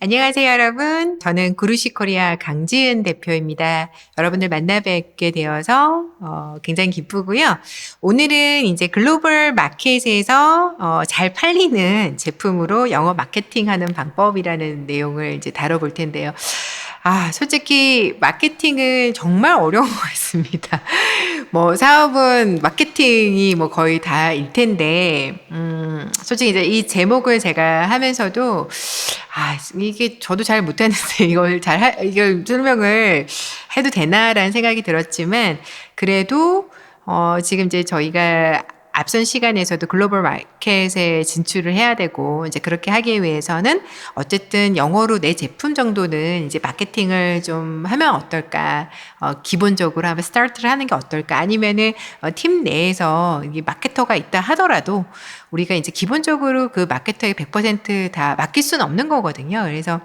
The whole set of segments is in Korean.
안녕하세요, 여러분. 저는 구루시 코리아 강지은 대표입니다. 여러분들 만나 뵙게 되어서 굉장히 기쁘고요. 오늘은 이제 글로벌 마켓에서 잘 팔리는 제품으로 영어 마케팅하는 방법이라는 내용을 이제 다뤄볼 텐데요. 솔직히 마케팅은 정말 어려운 것 같습니다. 뭐 사업은 마케팅이 뭐 거의 다일 텐데, 솔직히 이제 이 제목을 제가 하면서도 이게 저도 잘 못하는데 이걸 설명을 해도 되나라는 생각이 들었지만, 그래도 지금 이제 저희가 앞선 시간에서도 글로벌 마켓에 진출을 해야 되고, 이제 그렇게 하기 위해서는 어쨌든 영어로 내 제품 정도는 이제 마케팅을 좀 하면 어떨까, 기본적으로 한번 스타트를 하는 게 어떨까, 아니면은 팀 내에서 이 마케터가 있다 하더라도 우리가 이제 기본적으로 그 마케터에 100%다 맡길 수는 없는 거거든요. 그래서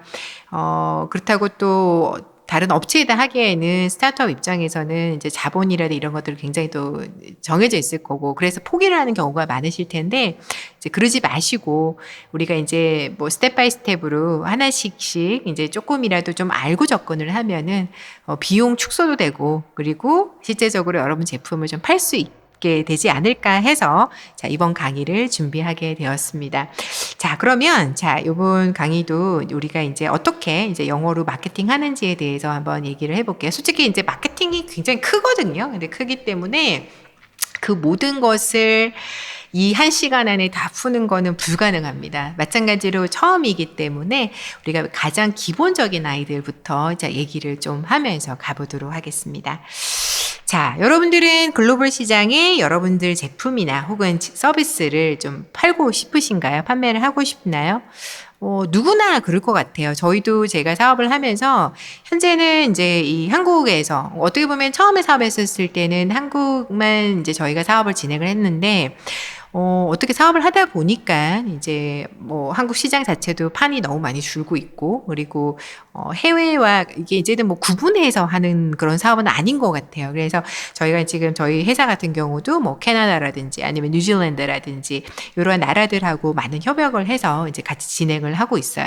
그렇다고 또 다른 업체에다 하기에는 스타트업 입장에서는 이제 자본이라든 이런 것들이 굉장히 또 정해져 있을 거고, 그래서 포기를 하는 경우가 많으실 텐데, 이제 그러지 마시고, 우리가 이제 뭐 스텝 바이 스텝으로 하나씩씩 이제 조금이라도 좀 알고 접근을 하면은 비용 축소도 되고, 그리고 실제적으로 여러분 제품을 좀 팔 수 있게 되지 않을까 해서 이번 강의를 준비하게 되었습니다. 그러면 이번 강의도 우리가 이제 어떻게 이제 영어로 마케팅 하는지에 대해서 한번 얘기를 해볼게요. 솔직히 이제 마케팅이 굉장히 크거든요. 근데 크기 때문에 그 모든 것을 이 1시간 안에 다 푸는 거는 불가능합니다. 마찬가지로 처음이기 때문에 우리가 가장 기본적인 아이들부터 얘기를 좀 하면서 가보도록 하겠습니다. 여러분들은 글로벌 시장에 여러분들 제품이나 혹은 서비스를 좀 팔고 싶으신가요? 판매를 하고 싶나요? 누구나 그럴 것 같아요. 저희도 제가 사업을 하면서 현재는 이제 이 한국에서 어떻게 보면 처음에 사업했었을 때는 한국만 이제 저희가 사업을 진행을 했는데, 어떻게 사업을 하다 보니까 이제 뭐 한국 시장 자체도 판이 너무 많이 줄고 있고, 그리고 해외와 이게 이제는 뭐 구분해서 하는 그런 사업은 아닌 것 같아요. 그래서 저희가 지금 저희 회사 같은 경우도 뭐 캐나다라든지 아니면 뉴질랜드라든지 이런 나라들하고 많은 협력을 해서 이제 같이 진행을 하고 있어요.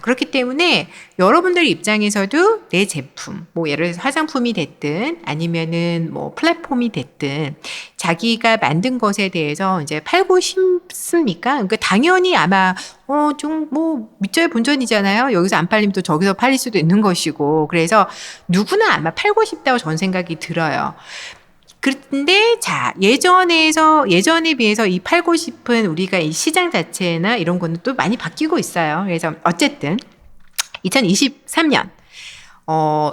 그렇기 때문에 여러분들 입장에서도 내 제품, 뭐 예를 들어서 화장품이 됐든 아니면은 뭐 플랫폼이 됐든 자기가 만든 것에 대해서 이제 팔고 싶습니까? 그러니까 당연히 아마 좀 뭐 밑저의 본전이잖아요. 여기서 안 팔리면 또 저기서 팔릴 수도 있는 것이고, 그래서 누구나 아마 팔고 싶다고 저는 생각이 들어요. 그런데 예전에 비해서 이 팔고 싶은 우리가 이 시장 자체나 이런 거는 또 많이 바뀌고 있어요. 그래서 어쨌든 2023년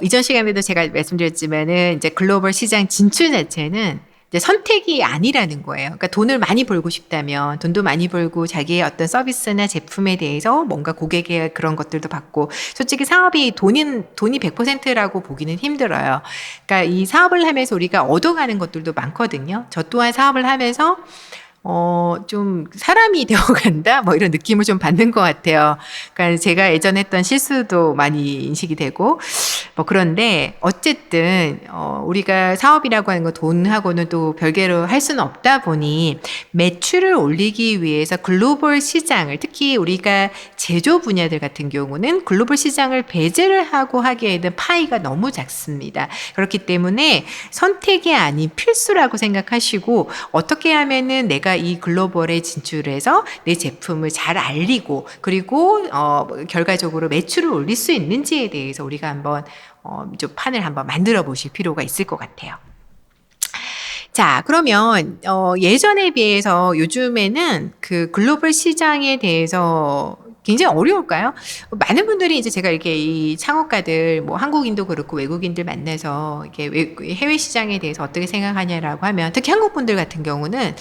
이전 시간에도 제가 말씀드렸지만은 이제 글로벌 시장 진출 자체는 이제 선택이 아니라는 거예요. 그러니까 돈을 많이 벌고 싶다면 돈도 많이 벌고 자기의 어떤 서비스나 제품에 대해서 뭔가 고객의 그런 것들도 받고, 솔직히 사업이 돈이 100%라고 보기는 힘들어요. 그러니까 이 사업을 하면서 우리가 얻어가는 것들도 많거든요. 저 또한 사업을 하면서 좀 사람이 되어간다? 뭐 이런 느낌을 좀 받는 것 같아요. 그러니까 제가 예전에 했던 실수도 많이 인식이 되고, 뭐 그런데 어쨌든, 우리가 사업이라고 하는 거 돈하고는 또 별개로 할 수는 없다 보니 매출을 올리기 위해서 글로벌 시장을, 특히 우리가 제조 분야들 같은 경우는 글로벌 시장을 배제를 하고 하기에는 파이가 너무 작습니다. 그렇기 때문에 선택이 아닌 필수라고 생각하시고, 어떻게 하면은 내가 이 글로벌에 진출해서 내 제품을 잘 알리고, 그리고 결과적으로 매출을 올릴 수 있는지에 대해서 우리가 한번 좀 판을 한번 만들어 보실 필요가 있을 것 같아요. 그러면 예전에 비해서 요즘에는 그 글로벌 시장에 대해서 굉장히 어려울까요? 많은 분들이 이제 제가 이렇게 이 창업가들, 뭐 한국인도 그렇고 외국인들 만나서 이렇게 해외 시장에 대해서 어떻게 생각하냐라고 하면, 특히 한국 분들 같은 경우는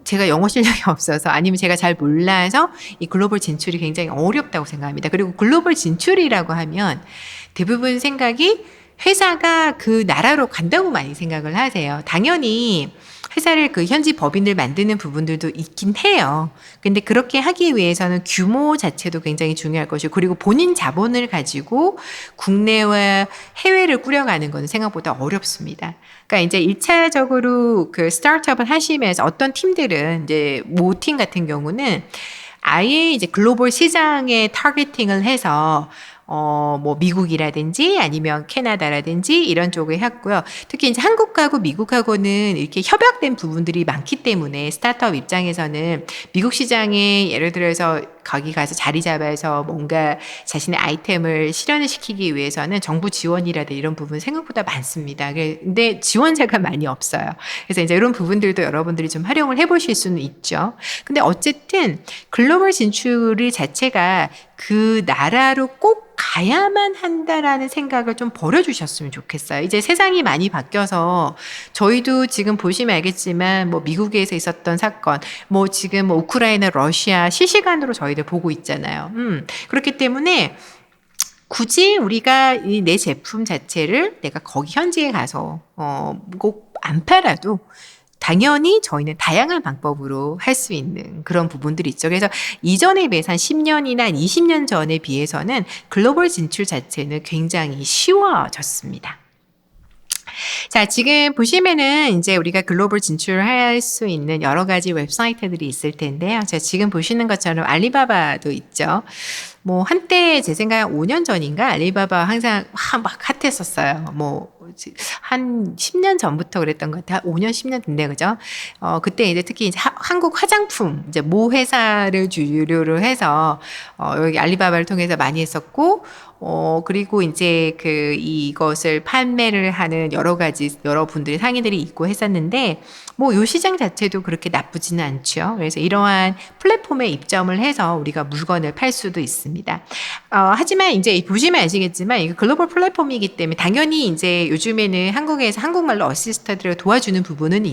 제가 영어 실력이 없어서 아니면 제가 잘 몰라서 이 글로벌 진출이 굉장히 어렵다고 생각합니다. 그리고 글로벌 진출이라고 하면 대부분 생각이 회사가 그 나라로 간다고 많이 생각을 하세요. 당연히 회사를 그 현지 법인들 만드는 부분들도 있긴 해요. 근데 그렇게 하기 위해서는 규모 자체도 굉장히 중요할 것이고, 그리고 본인 자본을 가지고 국내와 해외를 꾸려가는 것은 생각보다 어렵습니다. 그러니까 이제 1차적으로 그 스타트업을 하시면서 어떤 팀들은 이제 모팀 같은 경우는 아예 이제 글로벌 시장에 타겟팅을 해서 뭐 미국이라든지 아니면 캐나다라든지 이런 쪽에 했고요. 특히 이제 한국하고 미국하고는 이렇게 협약된 부분들이 많기 때문에 스타트업 입장에서는 미국 시장에 예를 들어서 거기 가서 자리 잡아서 뭔가 자신의 아이템을 실현을 시키기 위해서는 정부 지원이라든지 이런 부분 생각보다 많습니다. 근데 지원자가 많이 없어요. 그래서 이제 이런 부분들도 여러분들이 좀 활용을 해보실 수는 있죠. 근데 어쨌든 글로벌 진출이 자체가 그 나라로 꼭 가야만 한다라는 생각을 좀 버려주셨으면 좋겠어요. 이제 세상이 많이 바뀌어서 저희도 지금 보시면 알겠지만 뭐 미국에서 있었던 사건, 뭐 지금 뭐 우크라이나, 러시아 실시간으로 저희들 보고 있잖아요. 그렇기 때문에 굳이 우리가 이 내 제품 자체를 내가 거기 현지에 가서 꼭 안 팔아도 당연히 저희는 다양한 방법으로 할 수 있는 그런 부분들이 있죠. 그래서 이전에 비해서 한 10년이나 20년 전에 비해서는 글로벌 진출 자체는 굉장히 쉬워졌습니다. 자, 지금 보시면은 이제 우리가 글로벌 진출할 수 있는 여러 가지 웹사이트들이 있을 텐데요. 자, 지금 보시는 것처럼 알리바바도 있죠. 뭐 한때 제 생각에 5년 전인가 알리바바 항상 막 핫했었어요. 뭐 한 10년 전부터 그랬던 것 같아요. 5년, 10년 됐네, 그죠? 그때 이제 특히 이제 한국 화장품 이제 모 회사를 주류로 해서 여기 알리바바를 통해서 많이 했었고, 그리고 이제 이것을 판매를 하는 여러 분들의 상인들이 있고 했었는데, 뭐 요 시장 자체도 그렇게 나쁘지는 않죠. 그래서 이러한 플랫폼에 입점을 해서 우리가 물건을 팔 수도 있습니다. 하지만 이제 보시면 아시겠지만 이거 글로벌 플랫폼이기 때문에 당연히 이제 요즘에는 한국에서 한국말로 어시스트들을 도와주는 부분은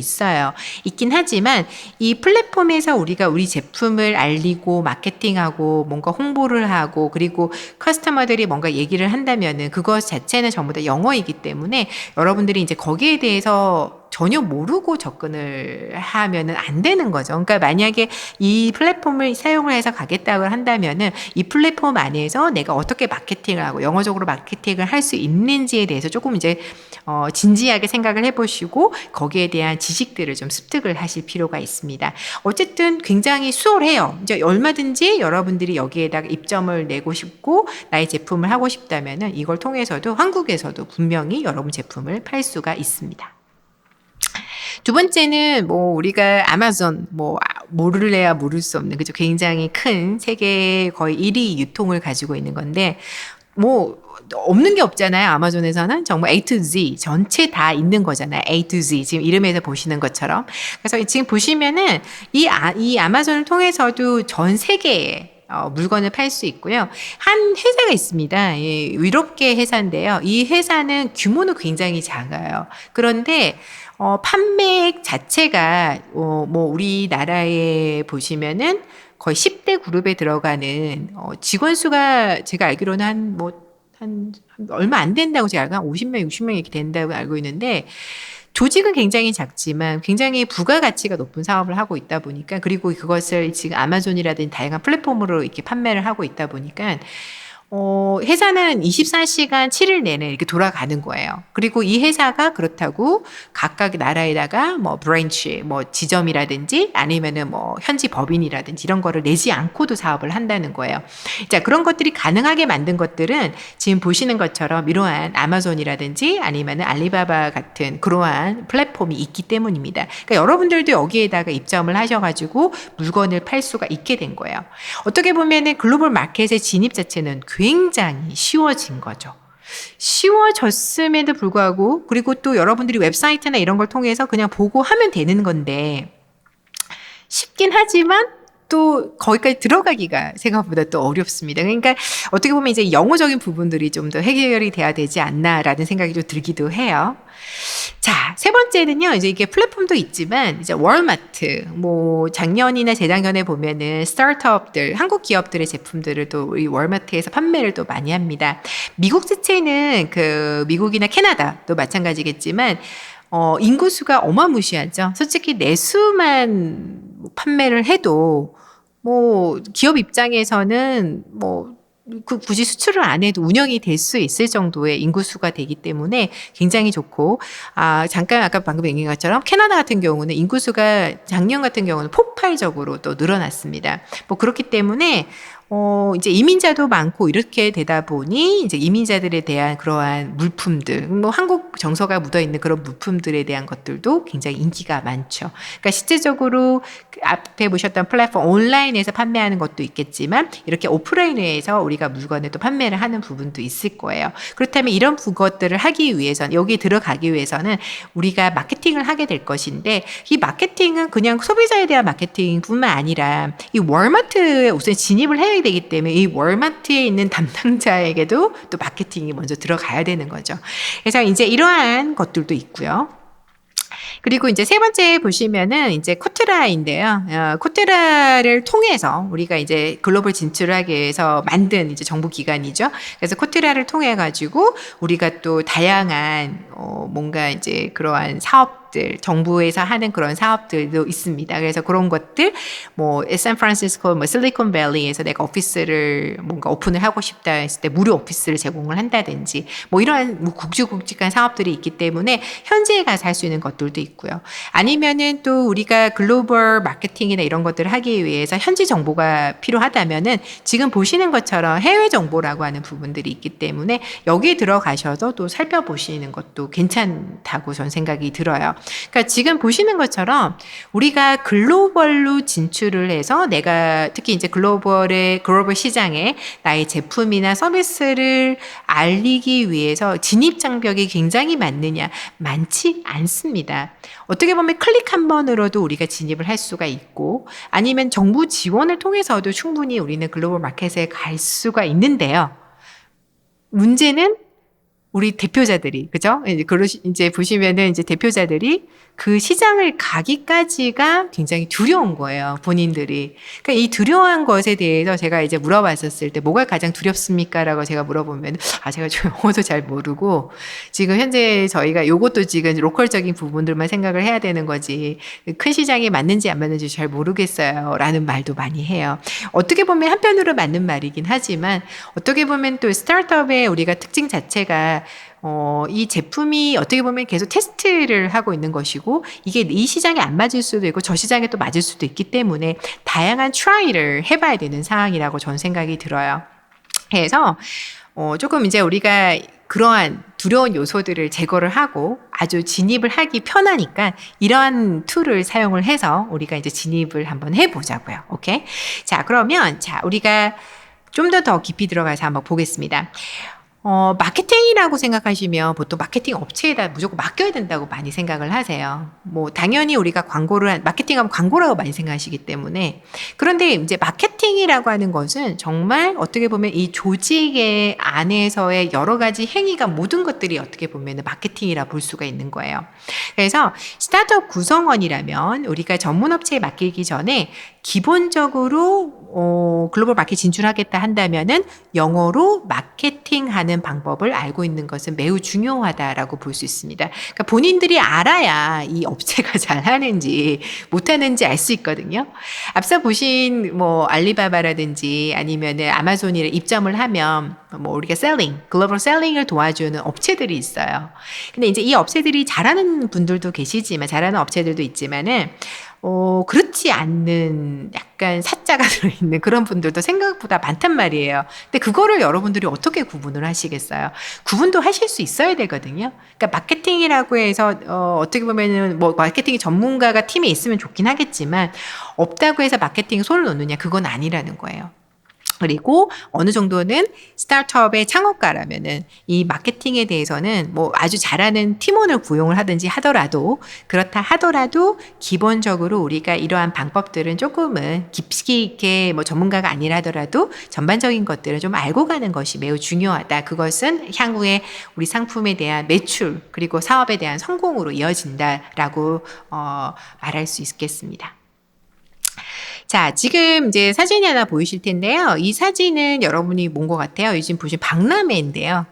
있긴 하지만 이 플랫폼에서 우리가 우리 제품을 알리고 마케팅하고 뭔가 홍보를 하고 그리고 커스터머들이 뭔가 얘기를 한다면은 그것 자체는 전부 다 영어이기 때문에 여러분들이 이제 거기에 대해서 전혀 모르고 접근을 하면은 안 되는 거죠. 그러니까 만약에 이 플랫폼을 사용을 해서 가겠다고 한다면은 이 플랫폼 안에서 내가 어떻게 마케팅을 하고 영어적으로 마케팅을 할 수 있는지에 대해서 조금 이제 진지하게 생각을 해보시고 거기에 대한 지식들을 좀 습득을 하실 필요가 있습니다. 어쨌든 굉장히 수월해요. 이제 얼마든지 여러분들이 여기에다가 입점을 내고 싶고 나의 제품을 하고 싶다면은 이걸 통해서도 한국에서도 분명히 여러분 제품을 팔 수가 있습니다. 두 번째는 뭐 우리가 아마존 뭐 모를래야 모를 수 없는 그죠 굉장히 큰 세계 거의 1위 유통을 가지고 있는 건데 뭐 없는 게 없잖아요. 아마존에서는 정말 A to Z 전체 다 있는 거잖아요. A to Z 지금 이름에서 보시는 것처럼. 그래서 지금 보시면은 이 아마존을 통해서도 전 세계에 물건을 팔 수 있고요. 한 회사가 있습니다. 유럽계 회사인데요. 이 회사는 규모는 굉장히 작아요. 그런데 판매액 자체가 뭐 우리나라에 보시면은 거의 10대 그룹에 들어가는 직원 수가 제가 알기로는 한 얼마 안 된다고 제가 알고 한 50명, 60명 이렇게 된다고 알고 있는데 조직은 굉장히 작지만 굉장히 부가가치가 높은 사업을 하고 있다 보니까 그리고 그것을 지금 아마존이라든지 다양한 플랫폼으로 이렇게 판매를 하고 있다 보니까 회사는 24시간 7일 내내 이렇게 돌아가는 거예요. 그리고 이 회사가 그렇다고 각각 나라에다가 뭐 브랜치, 뭐 지점이라든지 아니면은 뭐 현지 법인이라든지 이런 거를 내지 않고도 사업을 한다는 거예요. 자, 그런 것들이 가능하게 만든 것들은 지금 보시는 것처럼 이러한 아마존이라든지 아니면은 알리바바 같은 그러한 플랫폼이 있기 때문입니다. 그러니까 여러분들도 여기에다가 입점을 하셔가지고 물건을 팔 수가 있게 된 거예요. 어떻게 보면은 글로벌 마켓의 진입 자체는 굉장히 쉬워진 거죠. 쉬워졌음에도 불구하고 그리고 또 여러분들이 웹사이트나 이런 걸 통해서 그냥 보고 하면 되는 건데 쉽긴 하지만 또 거기까지 들어가기가 생각보다 또 어렵습니다. 그러니까 어떻게 보면 이제 영어적인 부분들이 좀 더 해결이 돼야 되지 않나라는 생각이 좀 들기도 해요. 자, 세 번째는요, 이제 이게 플랫폼도 있지만, 이제 월마트, 뭐, 작년이나 재작년에 보면은 스타트업들, 한국 기업들의 제품들을 또 우리 월마트에서 판매를 또 많이 합니다. 미국 자체는 미국이나 캐나다도 마찬가지겠지만, 인구수가 어마무시하죠. 솔직히 내수만 판매를 해도, 뭐, 기업 입장에서는 뭐, 굳이 수출을 안 해도 운영이 될 수 있을 정도의 인구수가 되기 때문에 굉장히 좋고, 잠깐 아까 방금 얘기한 것처럼 캐나다 같은 경우는 인구수가 작년 같은 경우는 폭발적으로 또 늘어났습니다. 뭐 그렇기 때문에 이제 이민자도 많고 이렇게 되다 보니 이제 이민자들에 대한 그러한 물품들, 뭐 한국 정서가 묻어 있는 그런 물품들에 대한 것들도 굉장히 인기가 많죠. 그러니까 실제적으로 그 앞에 보셨던 플랫폼 온라인에서 판매하는 것도 있겠지만 이렇게 오프라인에서 우리가 물건을 또 판매를 하는 부분도 있을 거예요. 그렇다면 이런 것들을 하기 위해서는, 여기 들어가기 위해서는 우리가 마케팅을 하게 될 것인데, 이 마케팅은 그냥 소비자에 대한 마케팅뿐만 아니라 이 월마트에 우선 진입을 해야 되기 때문에 이 월마트에 있는 담당자에게도 또 마케팅이 먼저 들어가야 되는 거죠. 그래서 이제 이러한 것들도 있고요. 그리고 이제 세 번째 보시면은 이제 코트라인데요. 코트라를 통해서 우리가 이제 글로벌 진출을 하기 위해서 만든 이제 정부 기관이죠. 그래서 코트라를 통해 가지고 우리가 또 다양한 뭔가 이제 그러한 사업들, 정부에서 하는 그런 사업들도 있습니다. 그래서 그런 것들, 뭐 샌프란시스코, 뭐 실리콘밸리에서 내가 오피스를 뭔가 오픈을 하고 싶다 했을 때 무료 오피스를 제공을 한다든지, 뭐 이러한 굵직굵직한 사업들이 있기 때문에 현지에 가서 할 수 있는 것들도 있고요. 아니면은 또 우리가 글로벌 마케팅이나 이런 것들을 하기 위해서 현지 정보가 필요하다면은 지금 보시는 것처럼 해외 정보라고 하는 부분들이 있기 때문에 여기에 들어가셔서 또 살펴보시는 것도 괜찮다고 저는 생각이 들어요. 그러니까 지금 보시는 것처럼 우리가 글로벌로 진출을 해서 내가 특히 이제 글로벌 시장에 나의 제품이나 서비스를 알리기 위해서 진입 장벽이 굉장히 많지 않습니다. 어떻게 보면 클릭 한 번으로도 우리가 진입을 할 수가 있고, 아니면 정부 지원을 통해서도 충분히 우리는 글로벌 마켓에 갈 수가 있는데요. 문제는 우리 대표자들이, 그죠? 이제 보시면은 이제 대표자들이 그 시장을 가기까지가 굉장히 두려운 거예요, 본인들이. 그러니까 이 두려운 것에 대해서 제가 이제 물어봤었을 때 뭐가 가장 두렵습니까? 라고 제가 물어보면, 제가 영어도 잘 모르고, 지금 현재 저희가 요것도 지금 로컬적인 부분들만 생각을 해야 되는 거지, 큰 시장이 맞는지 안 맞는지 잘 모르겠어요. 라는 말도 많이 해요. 어떻게 보면 한편으로 맞는 말이긴 하지만, 어떻게 보면 또 스타트업의 우리가 특징 자체가 이 제품이 어떻게 보면 계속 테스트를 하고 있는 것이고, 이게 이 시장에 안 맞을 수도 있고 저 시장에 또 맞을 수도 있기 때문에 다양한 트라이를 해봐야 되는 상황이라고 저는 생각이 들어요. 그래서 조금 이제 우리가 그러한 두려운 요소들을 제거를 하고 아주 진입을 하기 편하니까 이러한 툴을 사용을 해서 우리가 이제 진입을 한번 해보자고요. 오케이? 자, 그러면 우리가 좀 더 깊이 들어가서 한번 보겠습니다. 마케팅이라고 생각하시면 보통 마케팅 업체에다 무조건 맡겨야 된다고 많이 생각을 하세요. 뭐, 당연히 우리가 마케팅하면 광고라고 많이 생각하시기 때문에. 그런데 이제 마케팅이라고 하는 것은 정말 어떻게 보면 이 조직의 안에서의 여러 가지 행위가 모든 것들이 어떻게 보면 마케팅이라 볼 수가 있는 거예요. 그래서 스타트업 구성원이라면 우리가 전문 업체에 맡기기 전에 기본적으로 글로벌 마켓 진출하겠다 한다면은 영어로 마케팅하는 방법을 알고 있는 것은 매우 중요하다라고 볼 수 있습니다. 그러니까 본인들이 알아야 이 업체가 잘하는지 못하는지 알 수 있거든요. 앞서 보신 뭐 알리바바라든지 아니면은 아마존이라 입점을 하면 뭐 우리가 글로벌 셀링을 도와주는 업체들이 있어요. 근데 이제 이 업체들이 잘하는 분들도 계시지만, 잘하는 업체들도 있지만은 그렇지 않는 약간 사자가 들어있는 그런 분들도 생각보다 많단 말이에요. 근데 그거를 여러분들이 어떻게 구분을 하시겠어요? 구분도 하실 수 있어야 되거든요. 그러니까 마케팅이라고 해서 어떻게 보면은 뭐 마케팅 전문가가 팀에 있으면 좋긴 하겠지만, 없다고 해서 마케팅에 손을 놓느냐, 그건 아니라는 거예요. 그리고 어느 정도는 스타트업의 창업가라면은 이 마케팅에 대해서는 뭐 아주 잘하는 팀원을 고용을 하든지 그렇다 하더라도 기본적으로 우리가 이러한 방법들은 조금은 깊이 있게 뭐 전문가가 아니라 하더라도 전반적인 것들을 좀 알고 가는 것이 매우 중요하다. 그것은 향후에 우리 상품에 대한 매출 그리고 사업에 대한 성공으로 이어진다라고 말할 수 있겠습니다. 자, 지금 이제 사진이 하나 보이실 텐데요. 이 사진은 여러분이 본 것 같아요. 요즘 보신 박람회인데요.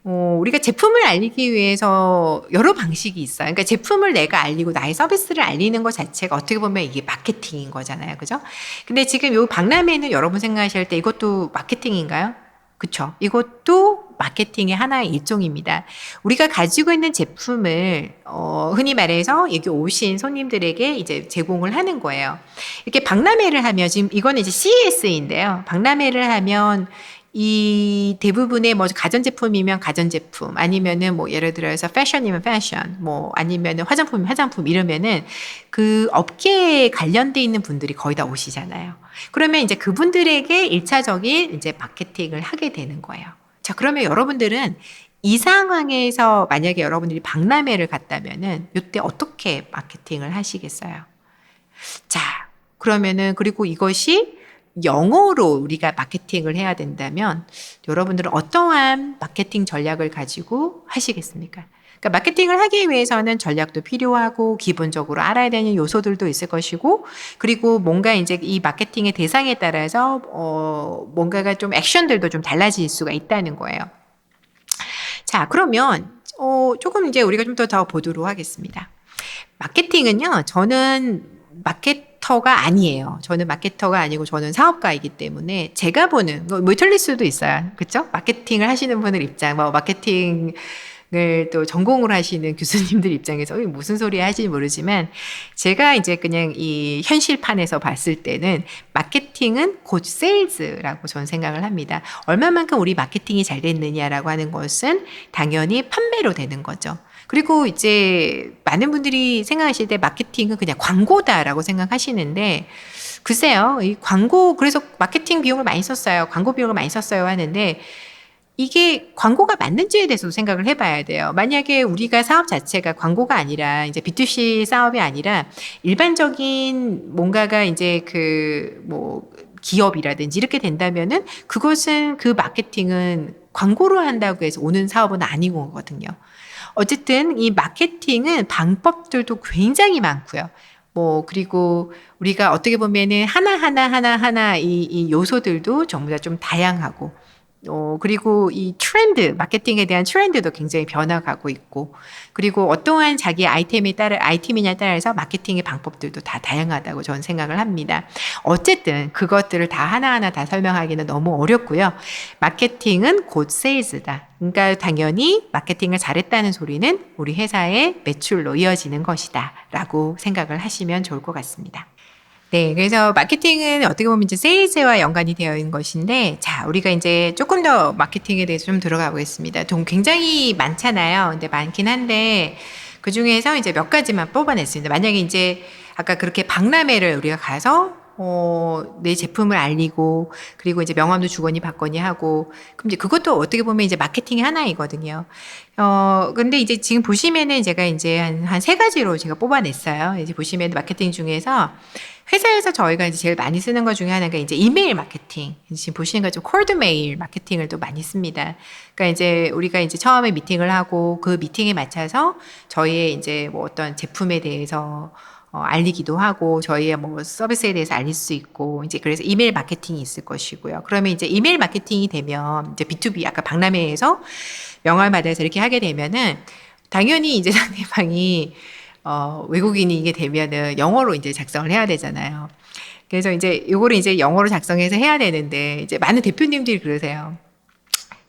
우리가 제품을 알리기 위해서 여러 방식이 있어요. 그러니까 제품을 내가 알리고 나의 서비스를 알리는 것 자체가 어떻게 보면 이게 마케팅인 거잖아요. 그죠? 근데 지금 이 박람회는 여러분 생각하실 때 이것도 마케팅인가요? 그쵸? 이것도 마케팅의 하나의 일종입니다. 우리가 가지고 있는 제품을 흔히 말해서 여기 오신 손님들에게 이제 제공을 하는 거예요. 이렇게 박람회를 하면 지금 이거는 이제 CES인데요. 박람회를 하면 이 대부분의 뭐 가전제품이면 가전제품 아니면은 뭐 예를 들어서 패션이면 패션 뭐 아니면은 화장품이면 화장품 이러면은 그 업계에 관련돼 있는 분들이 거의 다 오시잖아요. 그러면 이제 그분들에게 일차적인 이제 마케팅을 하게 되는 거예요. 자, 그러면 여러분들은 이 상황에서 만약에 여러분들이 박람회를 갔다면은 이때 어떻게 마케팅을 하시겠어요? 자, 그러면은 그리고 이것이 영어로 우리가 마케팅을 해야 된다면 여러분들은 어떠한 마케팅 전략을 가지고 하시겠습니까? 그러니까 마케팅을 하기 위해서는 전략도 필요하고 기본적으로 알아야 되는 요소들도 있을 것이고 그리고 뭔가 이제 이 마케팅의 대상에 따라서 뭔가가 좀 액션들도 좀 달라질 수가 있다는 거예요. 자, 그러면 조금 이제 우리가 좀 더 보도록 하겠습니다. 마케팅은요, 저는 마케터가 아니에요. 저는 마케터가 아니고 저는 사업가이기 때문에 제가 보는, 뭐 틀릴 수도 있어요. 그쵸? 마케팅을 하시는 분들 입장, 뭐 마케팅을 또 전공을 하시는 교수님들 입장에서 무슨 소리 하시는지 모르지만 제가 이제 그냥 이 현실판에서 봤을 때는 마케팅은 곧 세일즈라고 저는 생각을 합니다. 얼마만큼 우리 마케팅이 잘 됐느냐라고 하는 것은 당연히 판매로 되는 거죠. 그리고 이제 많은 분들이 생각하실 때 마케팅은 그냥 광고다라고 생각하시는데 글쎄요. 이 광고 그래서 마케팅 비용을 많이 썼어요. 광고 비용을 많이 썼어요 하는데 이게 광고가 맞는지에 대해서도 생각을 해봐야 돼요. 만약에 우리가 사업 자체가 광고가 아니라 이제 B2C 사업이 아니라 일반적인 뭔가가 이제 그 뭐 기업이라든지 이렇게 된다면은 그것은 그 마케팅은 광고를 한다고 해서 오는 사업은 아닌 거거든요. 어쨌든 이 마케팅은 방법들도 굉장히 많고요. 뭐 그리고 우리가 어떻게 보면은 하나하나 이 요소들도 전부 다 좀 다양하고 그리고 이 트렌드, 마케팅에 대한 트렌드도 굉장히 변화가고 있고, 그리고 어떠한 자기 아이템이냐에 따라서 마케팅의 방법들도 다 다양하다고 저는 생각을 합니다. 어쨌든 그것들을 다 하나하나 다 설명하기는 너무 어렵고요. 마케팅은 곧 세일즈다. 그러니까 당연히 마케팅을 잘했다는 소리는 우리 회사의 매출로 이어지는 것이다. 라고 생각을 하시면 좋을 것 같습니다. 네, 그래서 마케팅은 어떻게 보면 이제 세일즈와 연관이 되어 있는 것인데, 자, 우리가 이제 조금 더 마케팅에 대해서 좀 들어가 보겠습니다. 굉장히 많잖아요. 근데 많긴 한데, 그 중에서 이제 몇 가지만 뽑아냈습니다. 만약에 이제 아까 그렇게 박람회를 우리가 가서, 내 제품을 알리고, 그리고 이제 명함도 주거니 받거니 하고, 그럼 이제 그것도 어떻게 보면 이제 마케팅의 하나이거든요. 근데 이제 지금 보시면은 제가 이제 한 세 가지로 제가 뽑아냈어요. 이제 보시면 마케팅 중에서 회사에서 저희가 이제 제일 많이 쓰는 것 중에 하나가 이제 이메일 마케팅. 지금 보시는 것처럼 콜드 메일 마케팅을 또 많이 씁니다. 그러니까 이제 우리가 이제 처음에 미팅을 하고 그 미팅에 맞춰서 저희의 이제 뭐 어떤 제품에 대해서 알리기도 하고 저희의 뭐 서비스에 대해서 알릴 수 있고 이제 그래서 이메일 마케팅이 있을 것이고요. 그러면 이제 이메일 마케팅이 되면 이제 B2B 아까 박람회에서 명함을 받아서 이렇게 하게 되면은 당연히 이제 상대방이 외국인이게 되면은 영어로 이제 작성을 해야 되잖아요. 그래서 이제 요거를 이제 영어로 작성해서 해야 되는데 이제 많은 대표님들이 그러세요.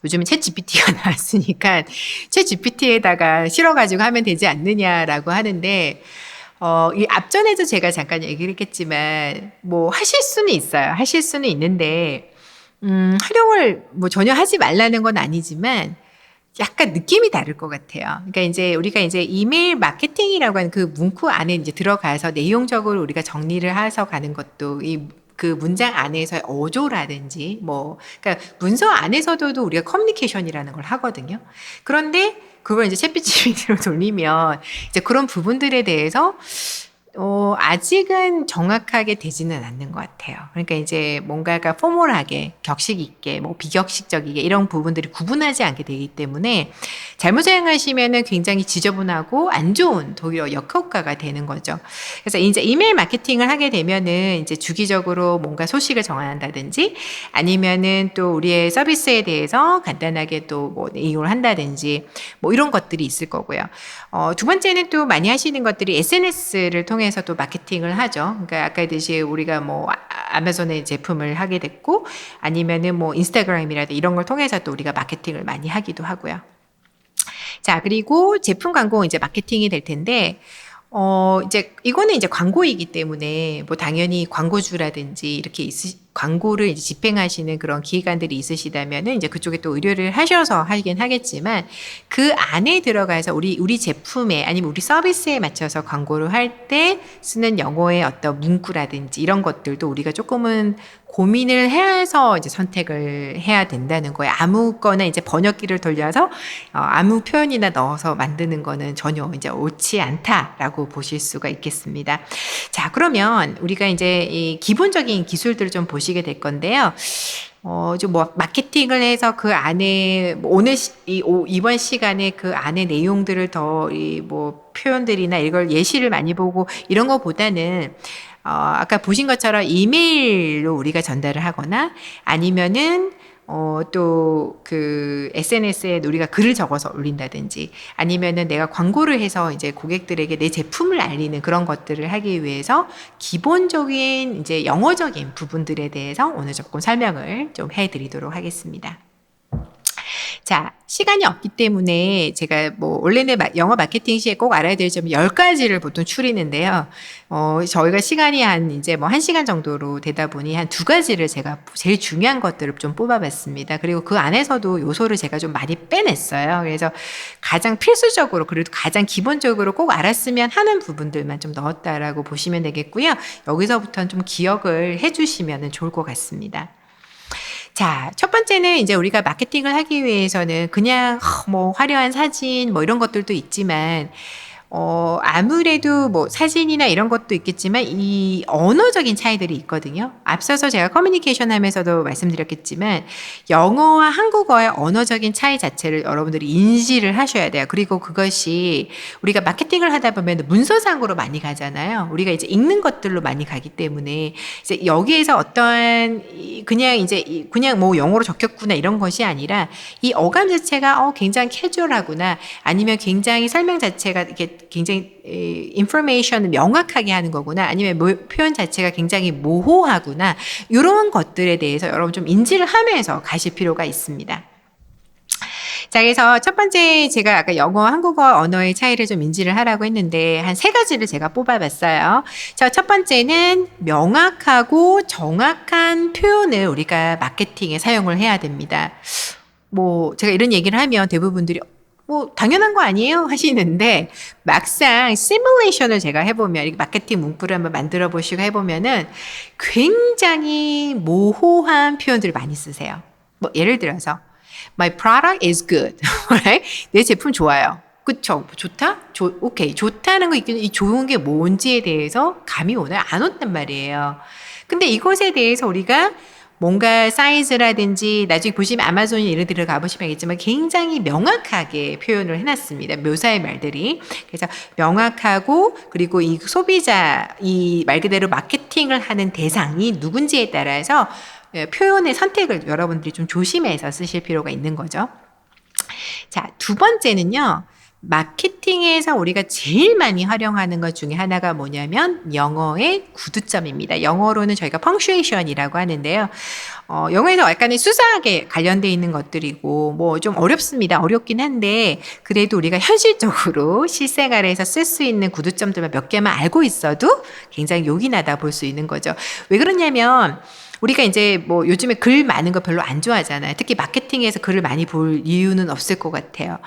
요즘은 챗 GPT가 나왔으니까 챗 GPT에다가 실어가지고 하면 되지 않느냐라고 하는데 이 앞전에도 제가 잠깐 얘기를 했겠지만 뭐 하실 수는 있어요. 하실 수는 있는데 활용을 뭐 전혀 하지 말라는 건 아니지만 약간 느낌이 다를 것 같아요. 그러니까 이제 우리가 이제 이메일 마케팅이라고 하는 그 문구 안에 이제 들어가서 내용적으로 우리가 정리를 해서 가는 것도 그 문장 안에서의 어조라든지 뭐 그러니까 문서 안에서도 우리가 커뮤니케이션이라는 걸 하거든요. 그런데 그걸 이제 챗GPT로 돌리면 이제 그런 부분들에 대해서 아직은 정확하게 되지는 않는 것 같아요. 그러니까 이제 뭔가가 포멀하게, 격식 있게, 뭐 비격식적이게 이런 부분들이 구분하지 않게 되기 때문에 잘못 사용하시면은 굉장히 지저분하고 안 좋은 오히려 역효과가 되는 거죠. 그래서 이제 이메일 마케팅을 하게 되면은 이제 주기적으로 뭔가 소식을 정한다든지 아니면은 또 우리의 서비스에 대해서 간단하게 또 뭐 내용을 한다든지 뭐 이런 것들이 있을 거고요. 두 번째는 또 많이 하시는 것들이 SNS를 통해 통해서도 마케팅을 하죠. 그러니까 아까 했듯이 우리가 뭐 아마존의 제품을 하게 됐고 아니면은 뭐 인스타그램이라든지 이런 걸 통해서도 우리가 마케팅을 많이 하기도 하고요. 자, 그리고 제품 광고 이제 마케팅이 될 텐데, 이제 이거는 이제 광고이기 때문에 뭐 당연히 광고주라든지 이렇게 광고를 이제 집행하시는 그런 기관들이 있으시다면은 이제 그쪽에 또 의뢰를 하셔서 하긴 하겠지만 그 안에 들어가서 우리 제품에 아니면 우리 서비스에 맞춰서 광고를 할 때 쓰는 영어의 어떤 문구라든지 이런 것들도 우리가 조금은 고민을 해서 이제 선택을 해야 된다는 거예요. 아무거나 이제 번역기를 돌려서 아무 표현이나 넣어서 만드는 거는 전혀 이제 옳지 않다라고 보실 수가 있겠습니다. 자, 그러면 우리가 이제 이 기본적인 기술들을 좀 보시게 될 건데요. 좀 뭐 마케팅을 해서 그 안에 뭐 이번 시간에 그 안에 내용들을 더 뭐 표현들이나 이걸 예시를 많이 보고 이런 거보다는 아까 보신 것처럼 이메일로 우리가 전달을 하거나 아니면은 또 그 SNS에 우리가 글을 적어서 올린다든지 아니면은 내가 광고를 해서 이제 고객들에게 내 제품을 알리는 그런 것들을 하기 위해서 기본적인 이제 영어적인 부분들에 대해서 오늘 조금 설명을 좀 해드리도록 하겠습니다. 자, 시간이 없기 때문에 제가 뭐 원래는 영어 마케팅 시에 꼭 알아야 될 점 10가지를 보통 추리는데요. 저희가 시간이 이제 뭐 1시간 정도로 되다 보니 한 2가지를 제가 제일 중요한 것들을 좀 뽑아봤습니다. 그리고 그 안에서도 요소를 제가 좀 많이 빼냈어요. 그래서 가장 필수적으로 그래도 가장 기본적으로 꼭 알았으면 하는 부분들만 좀 넣었다라고 보시면 되겠고요. 여기서부터는 좀 기억을 해주시면 좋을 것 같습니다. 자, 첫 번째는 이제 우리가 마케팅을 하기 위해서는 그냥 뭐 화려한 사진 뭐 이런 것들도 있지만 아무래도 뭐 사진이나 이런 것도 있겠지만 이 언어적인 차이들이 있거든요. 앞서서 제가 커뮤니케이션 하면서도 말씀드렸겠지만 영어와 한국어의 언어적인 차이 자체를 여러분들이 인지를 하셔야 돼요. 그리고 그것이 우리가 마케팅을 하다 보면 문서상으로 많이 가잖아요. 우리가 이제 읽는 것들로 많이 가기 때문에 이제 여기에서 어떠한 그냥 뭐 영어로 적혔구나 이런 것이 아니라 이 어감 자체가 굉장히 캐주얼하구나 아니면 굉장히 설명 자체가 이렇게 굉장히 인포메이션을 명확하게 하는 거구나 아니면 표현 자체가 굉장히 모호하구나 이런 것들에 대해서 여러분 좀 인지를 하면서 가실 필요가 있습니다. 자, 그래서 첫 번째 제가 아까 영어, 한국어 언어의 차이를 좀 인지를 하라고 했는데 한 3가지를 제가 뽑아봤어요. 자, 첫 번째는 명확하고 정확한 표현을 우리가 마케팅에 사용을 해야 됩니다. 뭐 제가 이런 얘기를 하면 대부분들이 뭐 당연한 거 아니에요 하시는데 막상 시뮬레이션을 제가 해보면 마케팅 문구를 한번 만들어 보시고 해보면은 굉장히 모호한 표현들을 많이 쓰세요. 뭐 예를 들어서 My product is good. 내 제품 좋아요. 그쵸? 좋다? 오케이. 좋다는 거 있긴 이 좋은 게 뭔지에 대해서 감이 오나요? 안 온단 말이에요. 근데 이것에 대해서 우리가 뭔가 사이즈라든지 나중에 보시면 아마존 이런 데를 가보시면 알겠지만 굉장히 명확하게 표현을 해놨습니다. 묘사의 말들이. 그래서 명확하고 그리고 이 소비자 이 말 그대로 마케팅을 하는 대상이 누군지에 따라서 표현의 선택을 여러분들이 좀 조심해서 쓰실 필요가 있는 거죠. 자, 2번째는요. 마케팅에서 우리가 제일 많이 활용하는 것 중에 하나가 뭐냐면 영어의 구두점입니다. 영어로는 저희가 펑슈에이션이라고 하는데요. 영어에서 약간의 수사하게 관련되어 있는 것들이고 뭐 좀 어렵습니다. 어렵긴 한데 그래도 우리가 현실적으로 실생활에서 쓸 수 있는 구두점들만 몇 개만 알고 있어도 굉장히 요긴하다 볼 수 있는 거죠. 왜 그러냐면 우리가 이제 뭐 요즘에 글 많은 거 별로 안 좋아하잖아요. 특히 마케팅에서 글을 많이 볼 이유는 없을 것 같아요.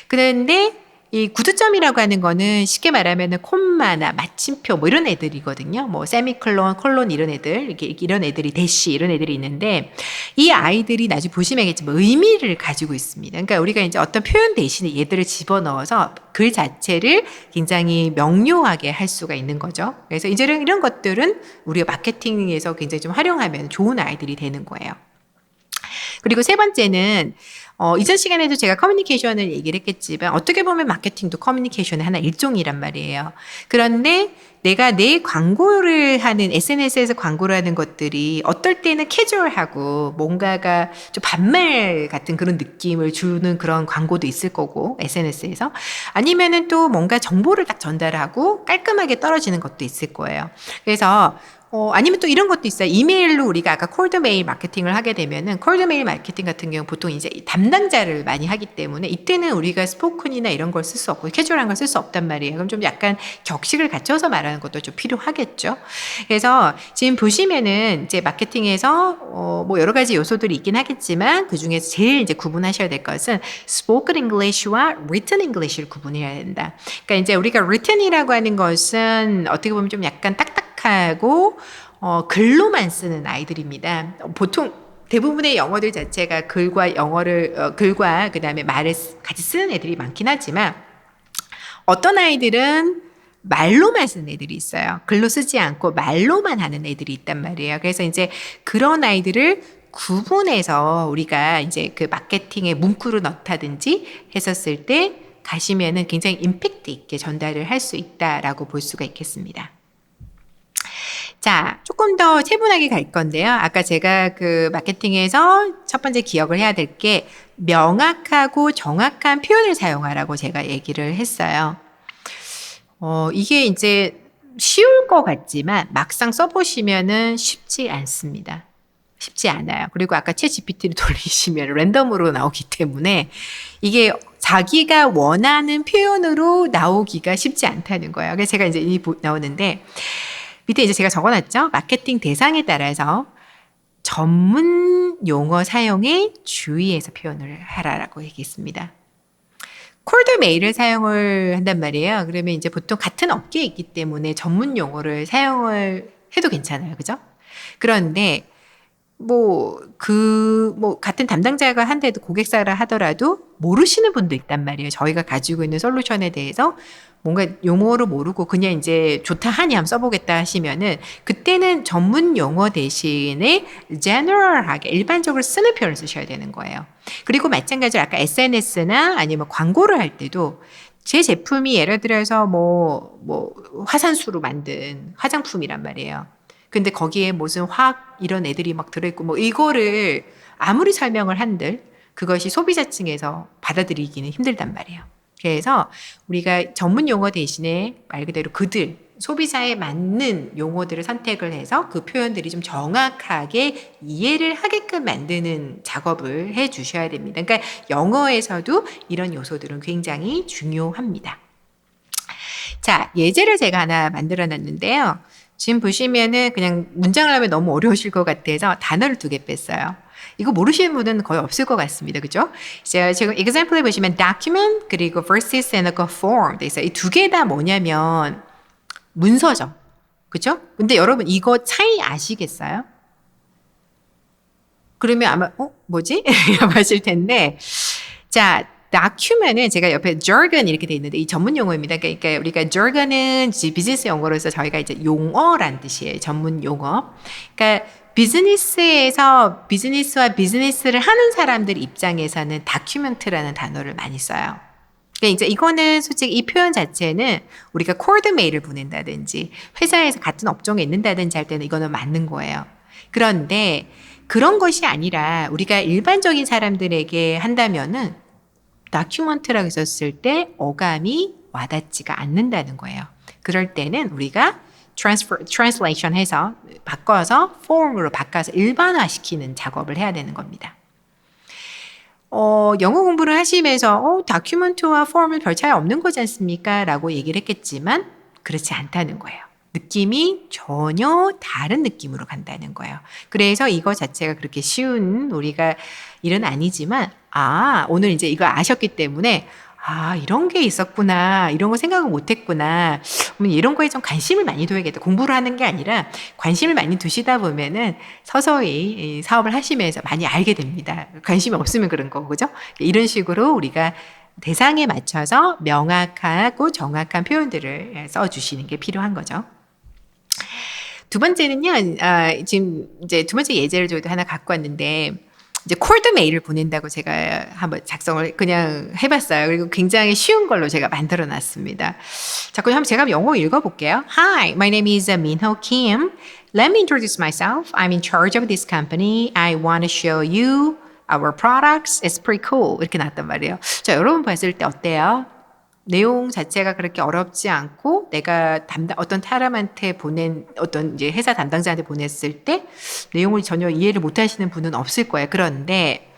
그런데 이 구두점이라고 하는 거는 쉽게 말하면 콤마나 마침표 뭐 이런 애들이거든요. 뭐 세미콜론, 콜론 이런 애들, 이런 애들이 대시 이런 애들이 있는데 이 아이들이 나중에 보시면 알겠지만 의미를 가지고 있습니다. 그러니까 우리가 이제 어떤 표현 대신에 얘들을 집어넣어서 글 자체를 굉장히 명료하게 할 수가 있는 거죠. 그래서 이제 이런 것들은 우리가 마케팅에서 굉장히 좀 활용하면 좋은 아이들이 되는 거예요. 그리고 세 번째는 이전 시간에도 제가 커뮤니케이션을 얘기를 했겠지만 어떻게 보면 마케팅도 커뮤니케이션의 하나 일종이란 말이에요. 그런데 내가 내 광고를 하는 SNS에서 광고를 하는 것들이 어떨 때는 캐주얼하고 뭔가가 좀 반말 같은 그런 느낌을 주는 그런 광고도 있을 거고 SNS에서 아니면은 또 뭔가 정보를 딱 전달하고 깔끔하게 떨어지는 것도 있을 거예요. 그래서 아니면 또 이런 것도 있어요. 이메일로 우리가 아까 콜드메일 마케팅을 하게 되면은 콜드메일 마케팅 같은 경우 보통 이제 담당자를 많이 하기 때문에 이때는 우리가 스포큰이나 이런 걸 쓸 수 없고 캐주얼한 걸 쓸 수 없단 말이에요. 그럼 좀 약간 격식을 갖춰서 말하는 것도 좀 필요하겠죠. 그래서 지금 보시면은 이제 마케팅에서 뭐 여러 가지 요소들이 있긴 하겠지만 그 중에서 제일 이제 구분하셔야 될 것은 spoken English와 written English를 구분해야 된다. 그러니까 이제 우리가 written이라고 하는 것은 어떻게 보면 좀 약간 딱딱하고 글로만 쓰는 아이들입니다. 보통 대부분의 영어들 자체가 글과 영어를 글과 그다음에 말을 같이 쓰는 애들이 많긴 하지만 어떤 아이들은 말로만 쓰는 애들이 있어요. 글로 쓰지 않고 말로만 하는 애들이 있단 말이에요. 그래서 이제 그런 아이들을 구분해서 우리가 이제 그 마케팅에 문구를 넣다든지 했었을 때 가시면은 굉장히 임팩트 있게 전달을 할 수 있다라고 볼 수가 있겠습니다. 자, 조금 더 세분하게 갈 건데요. 아까 제가 그 마케팅에서 첫 번째 기억을 해야 될 게 명확하고 정확한 표현을 사용하라고 제가 얘기를 했어요. 이게 이제 쉬울 것 같지만 막상 써보시면은 쉽지 않습니다. 쉽지 않아요. 그리고 아까 챗 GPT를 돌리시면 랜덤으로 나오기 때문에 이게 자기가 원하는 표현으로 나오기가 쉽지 않다는 거예요. 그래서 제가 이제 나오는데 밑에 이제 제가 적어놨죠. 마케팅 대상에 따라서 전문 용어 사용에 주의해서 표현을 하라라고 얘기했습니다. 콜드 메일을 사용을 한단 말이에요. 그러면 이제 보통 같은 업계에 있기 때문에 전문 용어를 사용을 해도 괜찮아요. 그죠? 그런데 같은 담당자가 한데도 고객사를 하더라도 모르시는 분도 있단 말이에요. 저희가 가지고 있는 솔루션에 대해서 뭔가 용어를 모르고 그냥 이제 좋다 하니 한번 써보겠다 하시면은 그때는 전문 용어 대신에 general하게 일반적으로 쓰는 표현을 쓰셔야 되는 거예요. 그리고 마찬가지로 아까 SNS나 아니면 광고를 할 때도 제 제품이 예를 들어서 화산수로 만든 화장품이란 말이에요. 근데 거기에 무슨 화학 이런 애들이 막 들어있고 뭐 이거를 아무리 설명을 한들 그것이 소비자층에서 받아들이기는 힘들단 말이에요. 그래서 우리가 전문 용어 대신에 말 그대로 그들 소비자에 맞는 용어들을 선택을 해서 그 표현들이 좀 정확하게 이해를 하게끔 만드는 작업을 해 주셔야 됩니다. 그러니까 영어에서도 이런 요소들은 굉장히 중요합니다. 자, 예제를 제가 하나 만들어 놨는데요. 지금 보시면은 그냥 문장을 하면 너무 어려우실 것 같아서 단어를 2개 뺐어요. 이거 모르시는 분은 거의 없을 것 같습니다. 그죠? 지금 example에 보시면 document 그리고 versus and form 돼 있어요. 이 2개 다 뭐냐면 문서죠. 그죠? 근데 여러분 이거 차이 아시겠어요? 그러면 아마 뭐지? 하실 텐데 자, document은 제가 옆에 jargon 이렇게 돼 있는데 이 전문 용어입니다. 그러니까 우리가 jargon은 비즈니스 용어로서 저희가 이제 용어란 뜻이에요. 전문 용어. 그러니까 비즈니스에서 비즈니스와 비즈니스를 하는 사람들 입장에서는 다큐멘트라는 단어를 많이 써요. 그러니까 이제 이거는 솔직히 이 표현 자체는 우리가 콜드 메일을 보낸다든지 회사에서 같은 업종에 있는다든지 할 때는 이거는 맞는 거예요. 그런데 그런 것이 아니라 우리가 일반적인 사람들에게 한다면은 다큐멘트라고 썼을 때 어감이 와닿지가 않는다는 거예요. 그럴 때는 우리가 translation 해서 바꿔서 form으로 바꿔서 일반화시키는 작업을 해야 되는 겁니다. 영어 공부를 하시면서 다큐멘트와 폼은 별 차이 없는 거지 않습니까? 라고 얘기를 했겠지만 그렇지 않다는 거예요. 느낌이 전혀 다른 느낌으로 간다는 거예요. 그래서 이거 자체가 그렇게 쉬운 우리가 일은 아니지만 오늘 이제 이거 아셨기 때문에 이런 게 있었구나. 이런 거 생각을 못 했구나. 이런 거에 좀 관심을 많이 둬야겠다. 공부를 하는 게 아니라 관심을 많이 두시다 보면은 서서히 사업을 하시면서 많이 알게 됩니다. 관심이 없으면 그런 거고, 그죠? 이런 식으로 우리가 대상에 맞춰서 명확하고 정확한 표현들을 써주시는 게 필요한 거죠. 두 번째는요, 지금 이제 두 번째 예제를 저희도 하나 갖고 왔는데, 이제 콜드 메일을 보낸다고 제가 한번 작성을 그냥 해봤어요. 그리고 굉장히 쉬운 걸로 제가 만들어 놨습니다. 자, 그럼 제가 영어 읽어볼게요. Hi, my name is Minho Kim. Let me introduce myself. I'm in charge of this company. I want to show you our products. It's pretty cool. 이렇게 나왔단 말이에요. 자, 여러분 봤을 때 어때요? 내용 자체가 그렇게 어렵지 않고 내가 어떤 사람한테 보낸 어떤 이제 회사 담당자한테 보냈을 때 내용을 전혀 이해를 못 하시는 분은 없을 거예요. 그런데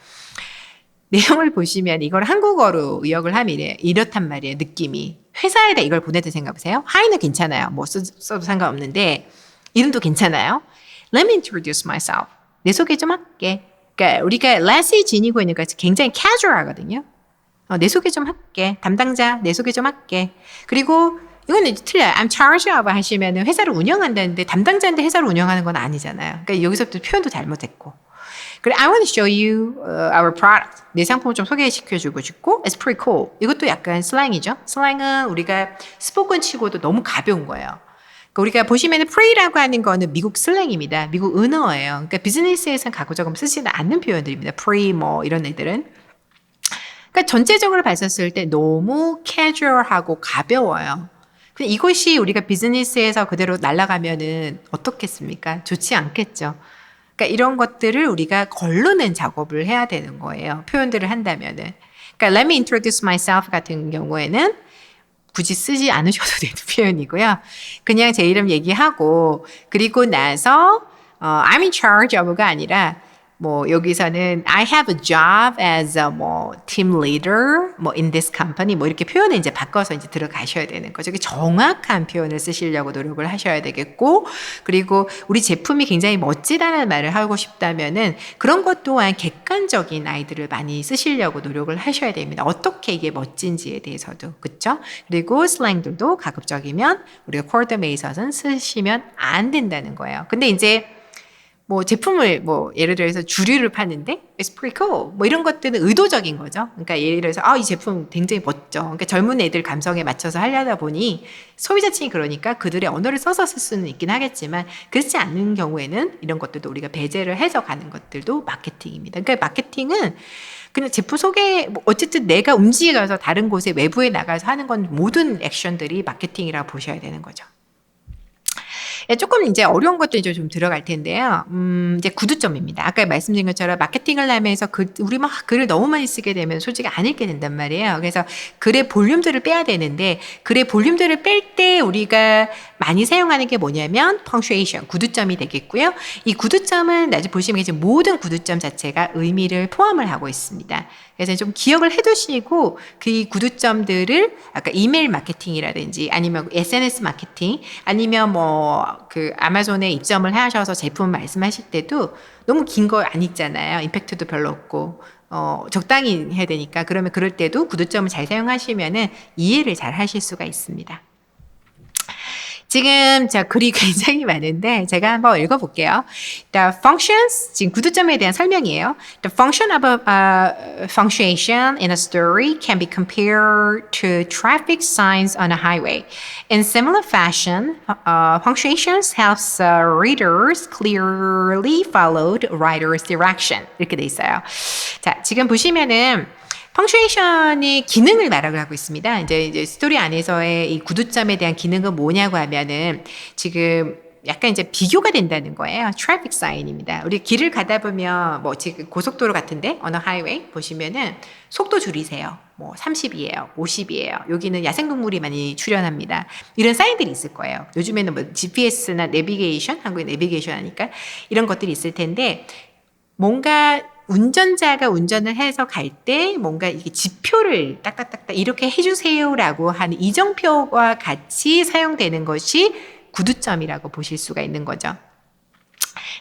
내용을 보시면 이걸 한국어로 의역을 하면 이렇단 말이에요. 느낌이. 회사에다 이걸 보내도 생각해보세요. 하이는 괜찮아요. 뭐 써도 상관없는데 이름도 괜찮아요. Let me introduce myself. 내 소개 좀 할게. 그러니까 우리가 let이 지니고 있는 것이 굉장히 casual하거든요. 내 소개 좀 할게. 담당자 내 소개 좀 할게. 그리고 이거는 틀려요. I'm charge of 하시면 회사를 운영한다는데 담당자인데 회사를 운영하는 건 아니잖아요. 그러니까 여기서부터 표현도 잘못했고. 그래, I want to show you our product. 내 상품을 좀 소개시켜주고 싶고 It's pretty cool. 이것도 약간 슬랭이죠. 슬랭은 우리가 스포큰 치고도 너무 가벼운 거예요. 그러니까 우리가 보시면 pretty라고 하는 거는 미국 슬랭입니다. 미국 은어예요. 그러니까 비즈니스에서는 가급적이면 쓰지는 않는 표현들입니다. pretty 뭐 이런 애들은. 그러니까 전체적으로 봤었을 때 너무 캐주얼하고 가벼워요. 근데 이것이 우리가 비즈니스에서 그대로 날아가면은 어떻겠습니까? 좋지 않겠죠. 그러니까 이런 것들을 우리가 걸러낸 작업을 해야 되는 거예요. 표현들을 한다면은. 그러니까 let me introduce myself 같은 경우에는 굳이 쓰지 않으셔도 되는 표현이고요. 그냥 제 이름 얘기하고 그리고 나서 I'm in charge of가 아니라 뭐 여기서는 I have a job as a 뭐 team leader 뭐 in this company 뭐 이렇게 표현을 이제 바꿔서 이제 들어가셔야 되는 거죠. 정확한 표현을 쓰시려고 노력을 하셔야 되겠고 그리고 우리 제품이 굉장히 멋지다는 말을 하고 싶다면은 그런 것 또한 객관적인 아이들을 많이 쓰시려고 노력을 하셔야 됩니다. 어떻게 이게 멋진지에 대해서도 그렇죠? 그리고 슬랭들도 가급적이면 우리가 콜드메에 있어서는 쓰시면 안 된다는 거예요. 근데 이제 뭐 제품을 뭐 예를 들어서 주류를 파는데 it's pretty cool 뭐 이런 것들은 의도적인 거죠. 그러니까 예를 들어서 이 제품 굉장히 멋져. 그러니까 젊은 애들 감성에 맞춰서 하려다 보니 소비자층이 그러니까 그들의 언어를 써서 쓸 수는 있긴 하겠지만 그렇지 않은 경우에는 이런 것들도 우리가 배제를 해서 가는 것들도 마케팅입니다. 그러니까 마케팅은 그냥 제품 소개 어쨌든 내가 움직여서 다른 곳에 외부에 나가서 하는 건 모든 액션들이 마케팅이라고 보셔야 되는 거죠. 조금 이제 어려운 것도 이제 좀 들어갈 텐데요. 이제 구두점입니다. 아까 말씀드린 것처럼 마케팅을 하면서 우리 막 글을 너무 많이 쓰게 되면 솔직히 안 읽게 된단 말이에요. 그래서 글의 볼륨들을 빼야 되는데 글의 볼륨들을 뺄 때 우리가 많이 사용하는 게 뭐냐면 punctuation, 구두점이 되겠고요. 이 구두점은 나중에 보시면 이제 모든 구두점 자체가 의미를 포함을 하고 있습니다. 그래서 좀 기억을 해두시고 그 구두점들을 아까 이메일 마케팅이라든지 아니면 SNS 마케팅 아니면 뭐 그 아마존에 입점을 하셔서 제품 말씀하실 때도 너무 긴 거 안 읽잖아요. 임팩트도 별로 없고 적당히 해야 되니까 그러면 그럴 때도 구두점을 잘 사용하시면은 이해를 잘 하실 수가 있습니다. 지금 글이 굉장히 많은데 제가 한번 읽어볼게요. The functions, 지금 구두점에 대한 설명이에요. The function of a punctuation in a story can be compared to traffic signs on a highway. In similar fashion, punctuations helps readers clearly follow the writer's direction. 이렇게 돼 있어요. 자, 지금 보시면은 펑츄에이션이 기능을 말하고 하고 있습니다. 이제 스토리 안에서의 이 구두점에 대한 기능은 뭐냐고 하면은 지금 약간 이제 비교가 된다는 거예요. 트래픽 사인입니다. 우리 길을 가다 보면 뭐 지금 고속도로 같은데 어느 하이웨이 보시면은 속도 줄이세요. 뭐 30이에요. 50이에요. 여기는 야생동물이 많이 출현합니다. 이런 사인들이 있을 거예요. 요즘에는 뭐 GPS나 내비게이션, 한국에 내비게이션 하니까 이런 것들이 있을 텐데 뭔가 운전자가 운전을 해서 갈 때 뭔가 이게 지표를 딱딱딱딱 이렇게 해주세요라고 하는 이정표와 같이 사용되는 것이 구두점이라고 보실 수가 있는 거죠.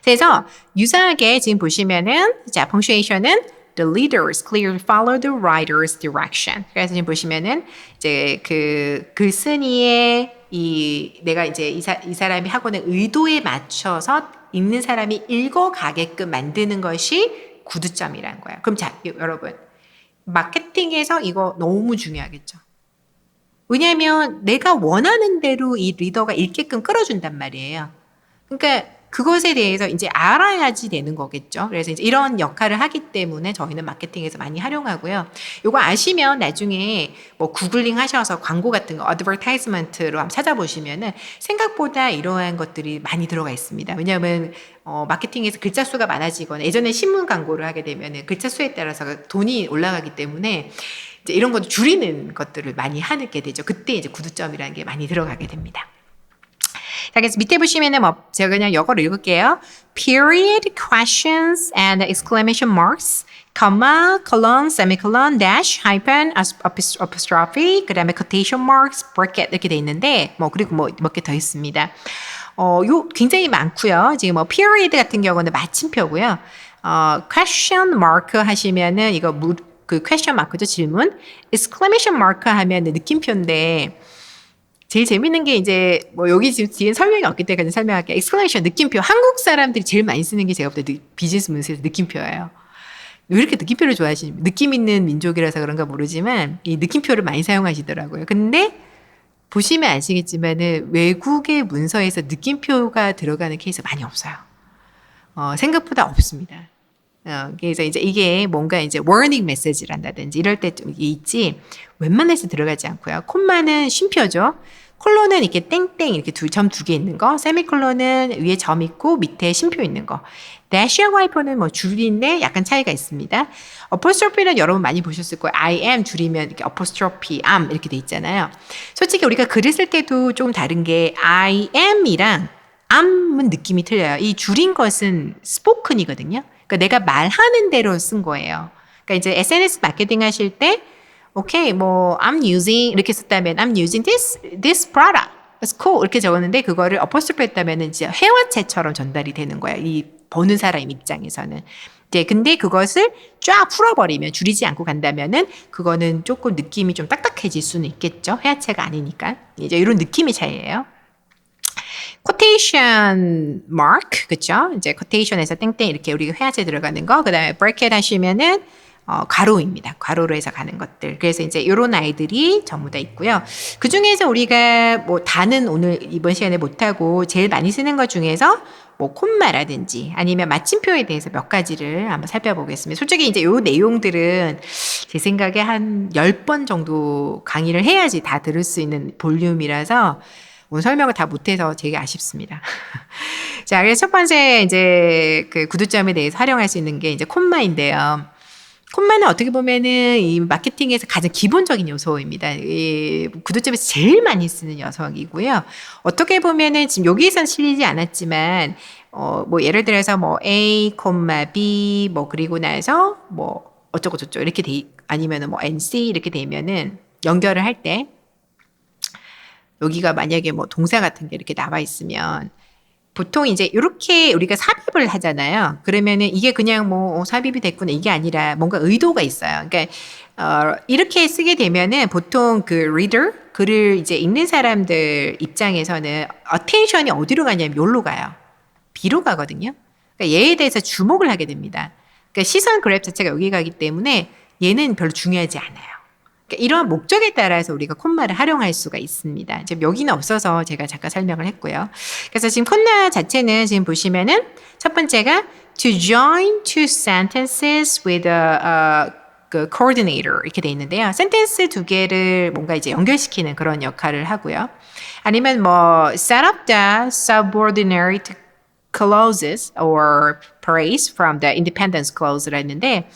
그래서 유사하게 지금 보시면은 자, punctuation은 the leaders clearly follow the writer's direction. 그래서 지금 보시면은 이제 그 글쓴이의 내가 이제 이 사람이 하고 있는 의도에 맞춰서 읽는 사람이 읽어가게끔 만드는 것이 구두점이라는 거예요. 그럼 자, 여러분 마케팅에서 이거 너무 중요하겠죠. 왜냐하면 내가 원하는 대로 이 리더가 읽게끔 끌어준단 말이에요. 그러니까 그것에 대해서 이제 알아야지 되는 거겠죠. 그래서 이제 이런 역할을 하기 때문에 저희는 마케팅에서 많이 활용하고요. 요거 아시면 나중에 뭐 구글링 하셔서 광고 같은 거 어드버타이즈먼트로 한번 찾아보시면은 생각보다 이러한 것들이 많이 들어가 있습니다. 왜냐하면 마케팅에서 글자 수가 많아지거나 예전에 신문 광고를 하게 되면은 글자 수에 따라서 돈이 올라가기 때문에 이제 이런 것도 줄이는 것들을 많이 하게 되죠. 그때 이제 구두점이라는 게 많이 들어가게 됩니다. 자, 그래서 밑에 보시면은 뭐 제가 그냥 영어로 읽을게요. Period, questions, and exclamation marks, comma, colon, semicolon, dash, hyphen, apostrophe, 그 다음에 quotation marks, bracket 이렇게 돼 있는데 그리고 몇 개 더 있습니다. 요 굉장히 많고요. 지금 period 같은 경우는 마침표고요. question mark 하시면은 이거 그 question mark죠, 질문. exclamation mark 하면은 느낌표인데 제일 재밌는 게 이제 여기 지금 뒤에 설명이 없기 때문에 설명할게요. exclamation 느낌표. 한국 사람들이 제일 많이 쓰는 게 제가 볼 때 비즈니스 문서에서 느낌표예요. 왜 이렇게 느낌표를 좋아하시는 느낌 있는 민족이라서 그런가 모르지만 이 느낌표를 많이 사용하시더라고요. 근데 보시면 아시겠지만은 외국의 문서에서 느낌표가 들어가는 케이스 많이 없어요. 생각보다 없습니다. 그래서 이제 이게 뭔가 이제 warning 메시지란다든지 이럴 때 좀 있지 웬만해서 들어가지 않고요. 콤마는 쉼표죠. 콜론은 이렇게 땡땡 이렇게 점 두 개 있는 거, 세미콜론은 위에 점 있고 밑에 쉼표 있는 거. 대시하고 하이퍼는 줄인데 약간 차이가 있습니다. 어포스트로피는 여러분 많이 보셨을 거예요. I am 줄이면 이렇게 어포스트로피 am 이렇게 돼 있잖아요. 솔직히 우리가 글을 쓸 때도 좀 다른 게 I am이랑 am은 느낌이 틀려요. 이 줄인 것은 spoken이거든요. 그러니까 내가 말하는 대로 쓴 거예요. 그러니까 이제 SNS 마케팅 하실 때 오케이, I'm using 이렇게 썼다면 I'm using this product. It's cool. 이렇게 적었는데 그거를 어퍼스트로피 했다면은 이제 회화체처럼 전달이 되는 거야. 이 보는 사람 입장에서는. 이제 근데 그것을 쫙 풀어버리면 줄이지 않고 간다면은 그거는 조금 느낌이 좀 딱딱해질 수는 있겠죠. 회화체가 아니니까. 이제 이런 느낌의 차이예요. quotation mark, 그쵸? 이제 quotation에서 땡땡 이렇게 우리가 회화체 들어가는 거. 그 다음에 bracket 하시면은 괄호입니다. 괄호로 해서 가는 것들. 그래서 이제 이런 아이들이 전부 다 있고요. 그 중에서 우리가 다는 오늘 이번 시간에 못하고 제일 많이 쓰는 것 중에서 콤마라든지 아니면 마침표에 대해서 몇 가지를 한번 살펴보겠습니다. 솔직히 이제 요 내용들은 제 생각에 한 10번 정도 강의를 해야지 다 들을 수 있는 볼륨이라서 오늘 설명을 다 못해서 되게 아쉽습니다. 자, 그래서 첫 번째 이제 그 구두점에 대해서 활용할 수 있는 게 이제 콤마인데요. 콤마는 어떻게 보면은 이 마케팅에서 가장 기본적인 요소입니다. 이 구두점에서 제일 많이 쓰는 녀석이고요. 어떻게 보면은 지금 여기에선 실리지 않았지만, 예를 들어서 A, B, 그리고 나서 어쩌고저쩌고 이렇게 아니면은 NC 이렇게 되면은 연결을 할 때, 여기가 만약에 동사 같은 게 이렇게 나와 있으면, 보통 이제 이렇게 우리가 삽입을 하잖아요. 그러면은 이게 그냥 삽입이 됐구나 이게 아니라 뭔가 의도가 있어요. 그러니까 이렇게 쓰게 되면은 보통 그 reader 글을 이제 읽는 사람들 입장에서는 attention이 어디로 가냐면 여기로 가요. B로 가거든요. 그러니까 얘에 대해서 주목을 하게 됩니다. 그러니까 시선 그래프 자체가 여기 가기 때문에 얘는 별로 중요하지 않아요. 이러한 목적에 따라서 우리가 콤마를 활용할 수가 있습니다. 지금 여기는 없어서 제가 잠깐 설명을 했고요. 그래서 지금 콤마 자체는 지금 보시면은 첫 번째가 to join two sentences with 그 coordinator 이렇게 돼 있는데요. 센텐스 두 개를 뭔가 이제 연결시키는 그런 역할을 하고요. 아니면 set up the subordinate clauses or praise from the independence clause라 했는데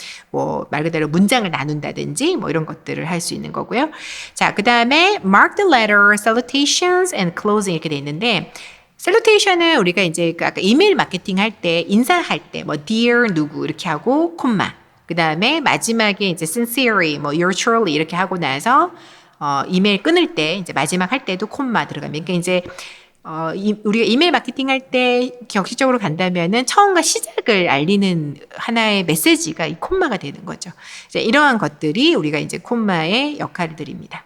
말 그대로 문장을 나눈다든지 이런 것들을 할 수 있는 거고요. 자, 그다음에 mark the letter, salutations and closing 이렇게 돼 있는데 salutation은 우리가 이제 아까 이메일 마케팅 할 때 인사할 때 dear 누구 이렇게 하고 콤마. 그다음에 마지막에 이제 sincerely, yours truly 이렇게 하고 나서 이메일 끊을 때 이제 마지막 할 때도 콤마 들어가면 그러니까 이제 우리가 이메일 마케팅 할 때 격식적으로 간다면은 처음과 시작을 알리는 하나의 메시지가 이 콤마가 되는 거죠. 이제 이러한 것들이 우리가 이제 콤마의 역할들입니다.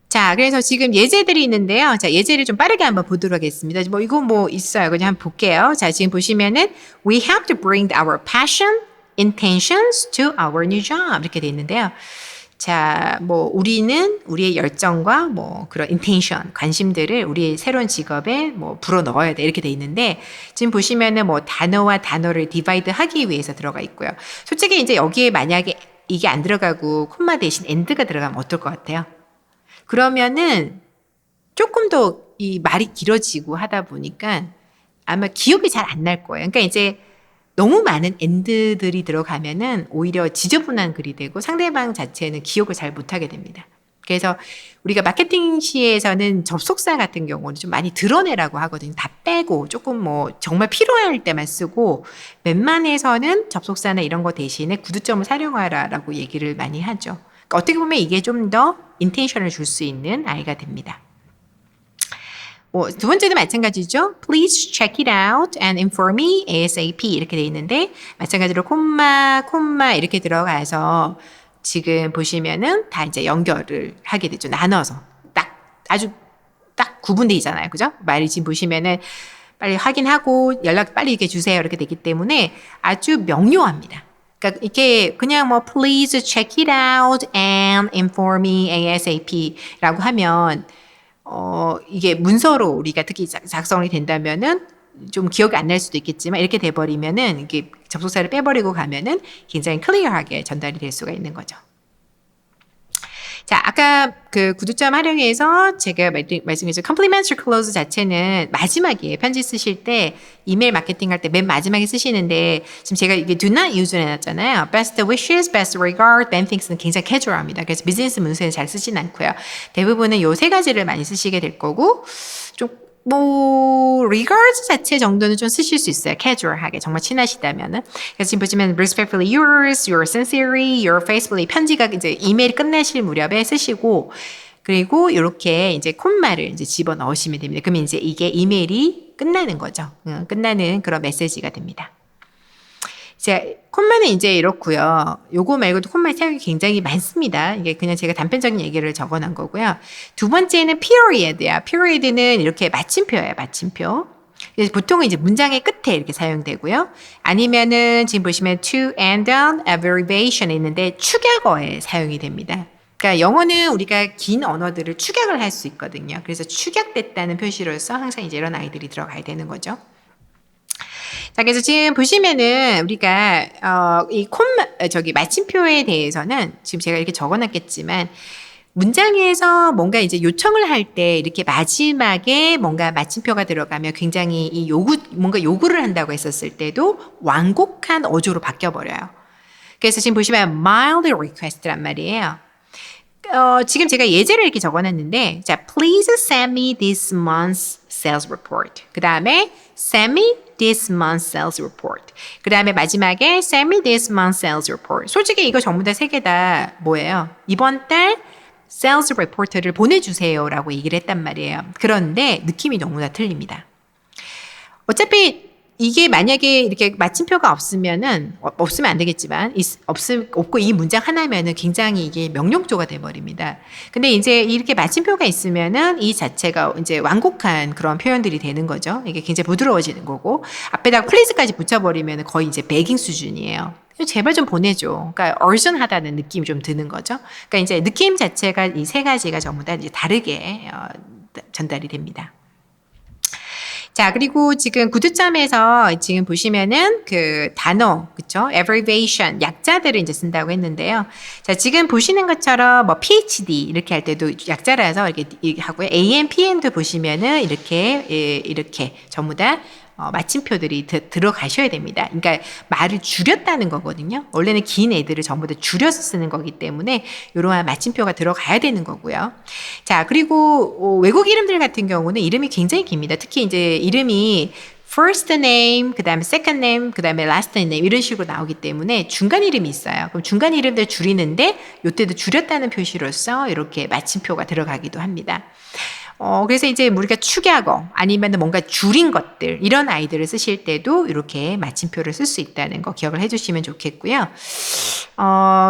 자, 그래서 지금 예제들이 있는데요. 자, 예제를 좀 빠르게 한번 보도록 하겠습니다. 이거 있어요. 그냥 한번 볼게요. 자, 지금 보시면은 we have to bring our passion, intentions to our new job 이렇게 돼 있는데요. 자, 뭐 우리는 우리의 열정과 뭐 그런 인텐션, 관심들을 우리의 새로운 직업에 뭐 불어 넣어야 돼 이렇게 돼 있는데 지금 보시면은 뭐 단어와 단어를 디바이드 하기 위해서 들어가 있고요. 솔직히 이제 여기에 만약에 이게 안 들어가고 콤마 대신 엔드가 들어가면 어떨 것 같아요? 그러면은 조금 더 이 말이 길어지고 하다 보니까 아마 기억이 잘 안 날 거예요. 그러니까 이제 너무 많은 엔드들이 들어가면은 오히려 지저분한 글이 되고 상대방 자체는 기억을 잘 못하게 됩니다. 그래서 우리가 마케팅 시에서는 접속사 같은 경우는 좀 많이 드러내라고 하거든요. 다 빼고 조금 뭐 정말 필요할 때만 쓰고 웬만해서는 접속사나 이런 거 대신에 구두점을 사용하라라고 얘기를 많이 하죠. 그러니까 어떻게 보면 이게 좀 더 인텐션을 줄 수 있는 아이가 됩니다. 뭐, 두 번째도 마찬가지죠. Please check it out and inform me ASAP 이렇게 돼 있는데 마찬가지로 콤마 이렇게 들어가서 지금 보시면은 다 이제 연결을 하게 되죠. 나눠서 아주 딱 구분돼 있잖아요. 그죠? 말이 지금 보시면은 빨리 확인하고 연락 빨리 이렇게 주세요. 이렇게 되기 때문에 아주 명료합니다. 그러니까 이렇게 그냥 뭐 please check it out and inform me ASAP라고 하면 이게 문서로 우리가 특히 작성이 된다면은 좀 기억이 안 날 수도 있겠지만 이렇게 돼버리면은 이게 접속사를 빼버리고 가면은 굉장히 클리어하게 전달이 될 수가 있는 거죠. 자, 아까 그 구두점 활용해서 제가 말씀드린 complimentary clause 자체는 마지막에 편지 쓰실 때 이메일 마케팅 할 때 맨 마지막에 쓰시는데 지금 제가 이게 do not use를 해놨잖아요. best wishes, best regard, best things는 굉장히 캐주얼합니다. 그래서 비즈니스 문서에 잘 쓰진 않고요. 대부분은 요 세 가지를 많이 쓰시게 될 거고 좀 뭐 regards 자체 정도는 좀 쓰실 수 있어요. casual하게 정말 친하시다면은. 그래서 지금 보시면 respectfully yours, your sincerely, your faithfully 편지가 이제 이메일 끝내실 무렵에 쓰시고 그리고 이렇게 이제 콤마를 이제 집어 넣으시면 됩니다. 그러면 이제 이게 이메일이 끝나는 거죠. 끝나는 그런 메시지가 됩니다. 자, 콤마는 이제 이렇고요. 요거 말고도 콤마의 사용이 굉장히 많습니다. 이게 그냥 제가 단편적인 얘기를 적어놓은 거고요. 두 번째는 period야. period는 이렇게 마침표예요. 마침표. 보통은 이제 문장의 끝에 이렇게 사용되고요. 아니면은 지금 보시면 to end on abbreviation 있는데 축약어에 사용이 됩니다. 그러니까 영어는 우리가 긴 언어들을 축약을 할 수 있거든요. 그래서 축약됐다는 표시로서 항상 이제 이런 아이들이 들어가야 되는 거죠. 자, 그래서 지금 보시면은 우리가 이 마침표에 대해서는 지금 제가 이렇게 적어놨겠지만 문장에서 뭔가 이제 요청을 할 때 이렇게 마지막에 뭔가 마침표가 들어가면 굉장히 뭔가 요구를 한다고 했었을 때도 완곡한 어조로 바뀌어버려요. 그래서 지금 보시면 mild request란 말이에요. 지금 제가 예제를 이렇게 적어놨는데, 자, please send me this month's sales report. 그 다음에 send me this month's sales report. 그 다음에 마지막에 send me this month's sales report. 솔직히 이거 전부 다 세 개 다 뭐예요? 이번 달 sales report를 보내주세요라고 얘기를 했단 말이에요. 그런데 느낌이 너무나 틀립니다. 어차피 이게 만약에 이렇게 마침표가 없으면 안 되겠지만, 없고 이 문장 하나면은 굉장히 이게 명령조가 돼버립니다. 근데 이제 이렇게 마침표가 있으면은 이 자체가 이제 완곡한 그런 표현들이 되는 거죠. 이게 굉장히 부드러워지는 거고, 앞에다가 플리즈까지 붙여버리면 거의 이제 베깅 수준이에요. 제발 좀 보내줘. 그러니까 urgent하다는 느낌이 좀 드는 거죠. 그러니까 이제 느낌 자체가 이 세 가지가 전부 다 이제 다르게 전달이 됩니다. 자, 그리고 지금 구두점에서 지금 보시면은 그 단어, 그쵸? abbreviation, 약자들을 이제 쓴다고 했는데요. 자, 지금 보시는 것처럼 뭐 PhD 이렇게 할 때도 약자라서 이렇게 하고요. AM, PM도 보시면은 이렇게 전부 다 마침표들이 들어가셔야 됩니다. 그러니까 말을 줄였다는 거거든요. 원래는 긴 애들을 전부 다 줄여서 쓰는 거기 때문에 이러한 마침표가 들어가야 되는 거고요. 자, 그리고 외국 이름들 같은 경우는 이름이 굉장히 깁니다. 특히 이제 이름이 first name, 그 다음에 second name, 그 다음에 last name 이런 식으로 나오기 때문에 중간 이름이 있어요. 그럼 중간 이름들 줄이는데 이때도 줄였다는 표시로서 이렇게 마침표가 들어가기도 합니다. 그래서 이제 우리가 축약어 아니면 뭔가 줄인 것들 이런 아이들을 쓰실 때도 이렇게 마침표를 쓸 수 있다는 거 기억을 해주시면 좋겠고요.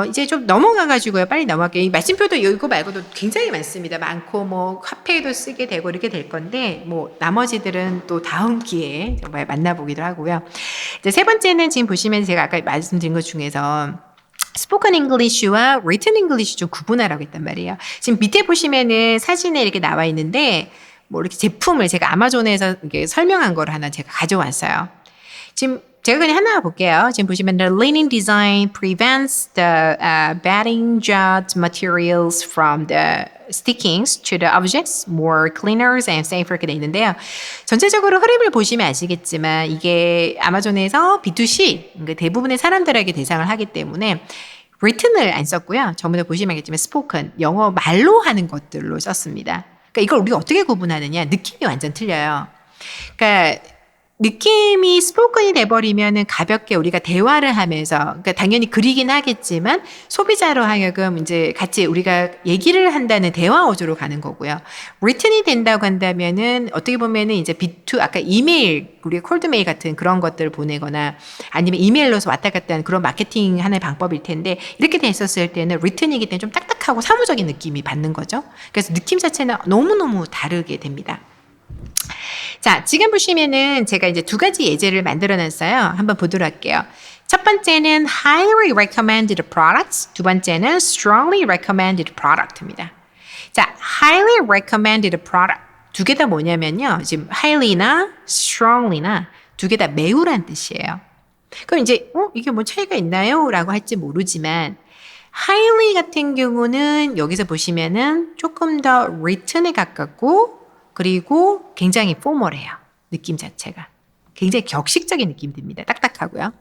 이제 좀 넘어가가지고요. 빨리 넘어갈게요. 이 마침표도 이거 말고도 굉장히 많습니다. 많고 뭐 화폐에도 쓰게 되고 이렇게 될 건데 뭐 나머지들은 또 다음 기회에 정말 만나보기도 하고요. 이제 세 번째는 지금 보시면 제가 아까 말씀드린 것 중에서 스포큰 잉글리쉬와 written 잉글리쉬 좀 구분하라고 했단 말이에요. 지금 밑에 보시면은 사진에 이렇게 나와 있는데 뭐 이렇게 제품을 제가 아마존에서 이렇게 설명한 걸 하나 제가 가져왔어요. 지금 제가 그냥 하나 볼게요. 지금 보시면 the leaning design prevents the batting jet materials from the stickings to the objects more cleaner and safer 이렇게 돼 있는데요. 전체적으로 흐름을 보시면 아시겠지만 이게 아마존에서 B2C 그러니까 대부분의 사람들에게 대상을 하기 때문에 written을 안 썼고요. 전부 다 보시면 알겠지만 spoken 영어 말로 하는 것들로 썼습니다. 그러니까 이걸 우리가 어떻게 구분하느냐 느낌이 완전 틀려요. 그러니까 느낌이 스포큰이 돼버리면은 가볍게 우리가 대화를 하면서, 그러니까 당연히 그리긴 하겠지만 소비자로 하여금 이제 같이 우리가 얘기를 한다는 대화 어조로 가는 거고요. written이 된다고 한다면은 어떻게 보면은 이제 B2, 아까 이메일, 우리가 콜드메일 같은 그런 것들을 보내거나 아니면 이메일로서 왔다 갔다 하는 그런 마케팅 하나의 방법일 텐데 이렇게 됐었을 때는 written이기 때문에 좀 딱딱하고 사무적인 느낌이 받는 거죠. 그래서 느낌 자체는 너무너무 다르게 됩니다. 자, 지금 보시면은 제가 이제 두 가지 예제를 만들어 놨어요. 한번 보도록 할게요. 첫 번째는 highly recommended products, 두 번째는 strongly recommended product입니다. 자, highly recommended product 두 개 다 뭐냐면요. 지금 highly나 strongly나 두 개 다 매우란 뜻이에요. 그럼 이제 이게 뭐 차이가 있나요? 라고 할지 모르지만 highly 같은 경우는 여기서 보시면은 조금 더 written에 가깝고 그리고 굉장히 포멀해요. 느낌 자체가. 굉장히 격식적인 느낌이 듭니다. 딱딱하고요.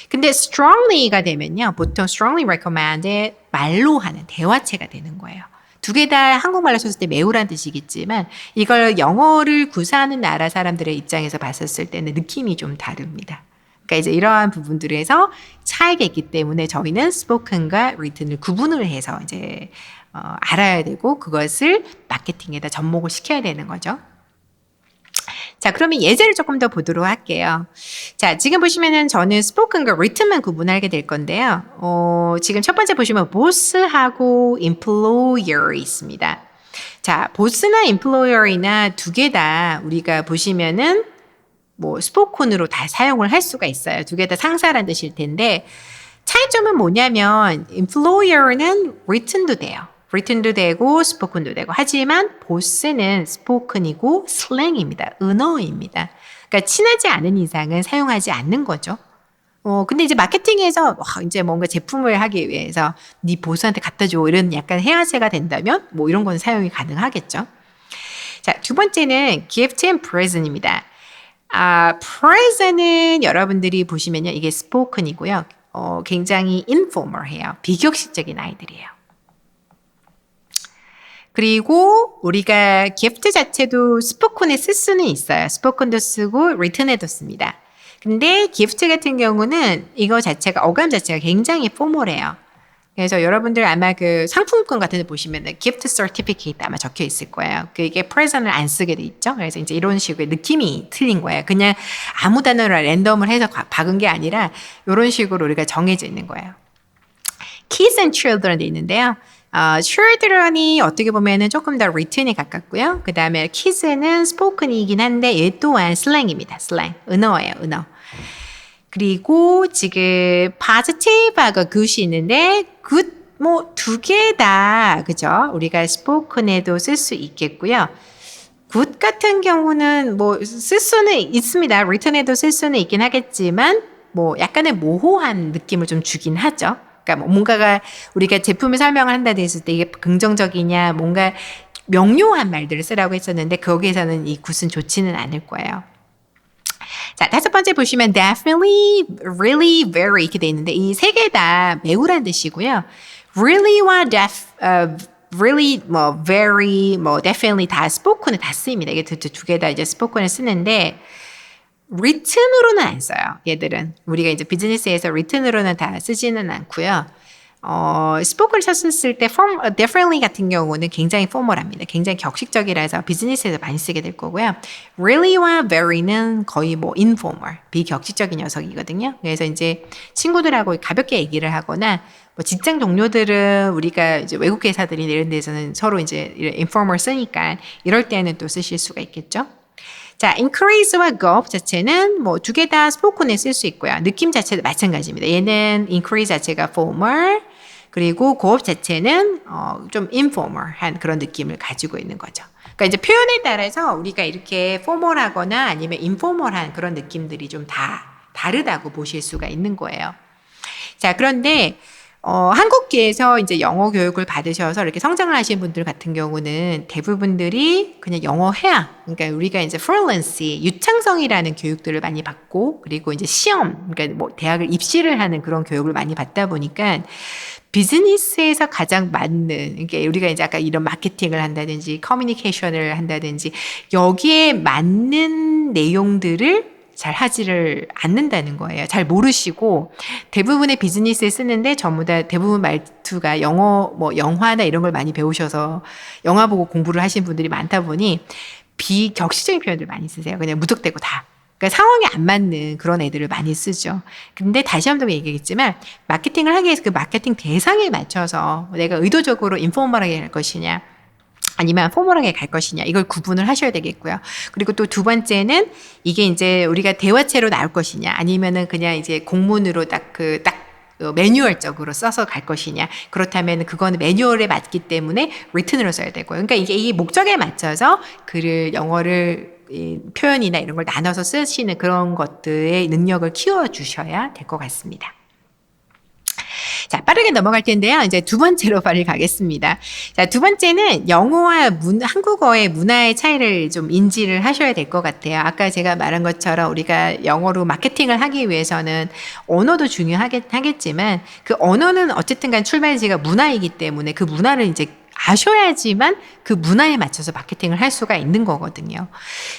근데 strongly가 되면요. 보통 strongly recommended 말로 하는 대화체가 되는 거예요. 두 개 다 한국말로 썼을 때 매우란 뜻이겠지만 이걸 영어를 구사하는 나라 사람들의 입장에서 봤었을 때는 느낌이 좀 다릅니다. 그러니까 이제 이러한 부분들에서 차이가 있기 때문에 저희는 spoken과 written을 구분을 해서 이제 알아야 되고 그것을 마케팅에다 접목을 시켜야 되는 거죠. 자, 그러면 예제를 조금 더 보도록 할게요. 자, 지금 보시면은 저는 spoken과 written만 구분하게 될 건데요. 지금 첫 번째 보시면 boss하고 employer이 있습니다. 자, boss나 employer이나 두 개 다 우리가 보시면은 뭐 스포큰으로 다 사용을 할 수가 있어요. 두 개 다 상사란 뜻일 텐데 차이점은 뭐냐면 employer는 written도 돼요. written도 되고 스포큰도 되고 하지만 보스는 스포큰이고 슬랭입니다. 은어입니다. 그러니까 친하지 않은 이상은 사용하지 않는 거죠. 근데 이제 마케팅에서 이제 뭔가 제품을 하기 위해서 네 보스한테 갖다 줘 이런 약간 해야제가 된다면 뭐 이런 건 사용이 가능하겠죠. 자, 두 번째는 gift and present입니다. present은 여러분들이 보시면요. 이게 스포큰이고요. 굉장히 informal해요. 비격식적인 아이들이에요. 그리고 우리가 기프트 자체도 스포큰에 쓸 수는 있어요. 스포큰도 쓰고 written에도 씁니다. 근데 기프트 같은 경우는 이거 자체가 어감 자체가 굉장히 포멀해요. 그래서 여러분들 아마 그 상품권 같은 데 보시면은 gift certificate 아마 적혀 있을 거예요. 그게 present을 안 쓰게 돼 있죠. 그래서 이제 이런 식의 느낌이 틀린 거예요. 그냥 아무 단어를 랜덤을 해서 박은 게 아니라 이런 식으로 우리가 정해져 있는 거예요. Kids and children 돼 있는데요. children이 어떻게 보면은 조금 더 written에 가깝고요. 그 다음에 kids는 spoken이긴 한데 얘 또한 슬랭입니다. 슬랭. 은어예요. 은어. 그리고 지금 positive하고 good이 있는데 good 뭐 두 개 다 그죠? 우리가 spoken에도 쓸 수 있겠고요. good 같은 경우는 뭐 쓸 수는 있습니다. written에도 쓸 수는 있긴 하겠지만 뭐 약간의 모호한 느낌을 좀 주긴 하죠. 그러니까 뭔가가 우리가 제품을 설명을 한다 했을 때 이게 긍정적이냐 뭔가 명료한 말들을 쓰라고 했었는데 거기에서는 이 굿은 좋지는 않을 거예요. 자, 다섯 번째 보시면 definitely, really, very 이렇게 돼 있는데 이 세 개 다 매우란 뜻이고요. really와 really, 뭐 very, 뭐 definitely 다 spoken에 다 쓰입니다. 이게 두 개 다 이제 spoken을 쓰는데 written으로는 안 써요. 얘들은 우리가 이제 비즈니스에서 written으로는 다 쓰지는 않고요. 스포크를 썼을 때 differently 같은 경우는 굉장히 포멀합니다. 굉장히 격식적이라서 비즈니스에서 많이 쓰게 될 거고요. really와 very는 거의 뭐 informal, 비격식적인 녀석이거든요. 그래서 이제 친구들하고 가볍게 얘기를 하거나 뭐 직장 동료들은 우리가 이제 외국 회사들이나 이런 데서는 서로 이제 informal 쓰니까 이럴 때는 또 쓰실 수가 있겠죠. 자, increase와 go up 자체는 뭐 두 개 다 spoken에 쓸 수 있고요. 느낌 자체도 마찬가지입니다. 얘는 increase 자체가 formal, 그리고 go up 자체는 좀 informal한 그런 느낌을 가지고 있는 거죠. 그러니까 이제 표현에 따라서 우리가 이렇게 formal하거나 아니면 informal한 그런 느낌들이 좀 다 다르다고 보실 수가 있는 거예요. 자, 그런데 한국계에서 이제 영어 교육을 받으셔서 이렇게 성장을 하신 분들 같은 경우는 대부분들이 그냥 영어 회화, 그러니까 우리가 이제 fluency, 유창성이라는 교육들을 많이 받고, 그리고 이제 시험, 그러니까 뭐 대학을 입시를 하는 그런 교육을 많이 받다 보니까 비즈니스에서 가장 맞는, 그러니까 우리가 이제 아까 이런 마케팅을 한다든지 커뮤니케이션을 한다든지 여기에 맞는 내용들을 잘 하지를 않는다는 거예요. 잘 모르시고 대부분의 비즈니스에 쓰는데 전부 다 대부분 말투가 영어, 뭐 영화나 이런 걸 많이 배우셔서 영화 보고 공부를 하신 분들이 많다 보니 비격식적인 표현들 많이 쓰세요. 그냥 무턱대고 다. 그러니까 상황에 안 맞는 그런 애들을 많이 쓰죠. 근데 다시 한번 얘기했지만 마케팅을 하기 위해서 그 마케팅 대상에 맞춰서 내가 의도적으로 인포멀하게 할 것이냐 아니면 포멀하게 갈 것이냐 이걸 구분을 하셔야 되겠고요. 그리고 또 두 번째는 이게 이제 우리가 대화체로 나올 것이냐 아니면은 그냥 이제 공문으로 딱 매뉴얼적으로 써서 갈 것이냐. 그렇다면 그거는 매뉴얼에 맞기 때문에 리튼으로 써야 되고요. 그러니까 이게 이 목적에 맞춰서 글을 영어를 표현이나 이런 걸 나눠서 쓰시는 그런 것들의 능력을 키워주셔야 될 것 같습니다. 자, 빠르게 넘어갈 텐데요. 이제 두 번째로 빨리 가겠습니다. 자, 두 번째는 영어와 한국어의 문화의 차이를 좀 인지를 하셔야 될 것 같아요. 아까 제가 말한 것처럼 우리가 영어로 마케팅을 하기 위해서는 언어도 중요하겠지만 그 언어는 어쨌든 간 출발지가 문화이기 때문에 그 문화를 이제 아셔야지만 그 문화에 맞춰서 마케팅을 할 수가 있는 거거든요.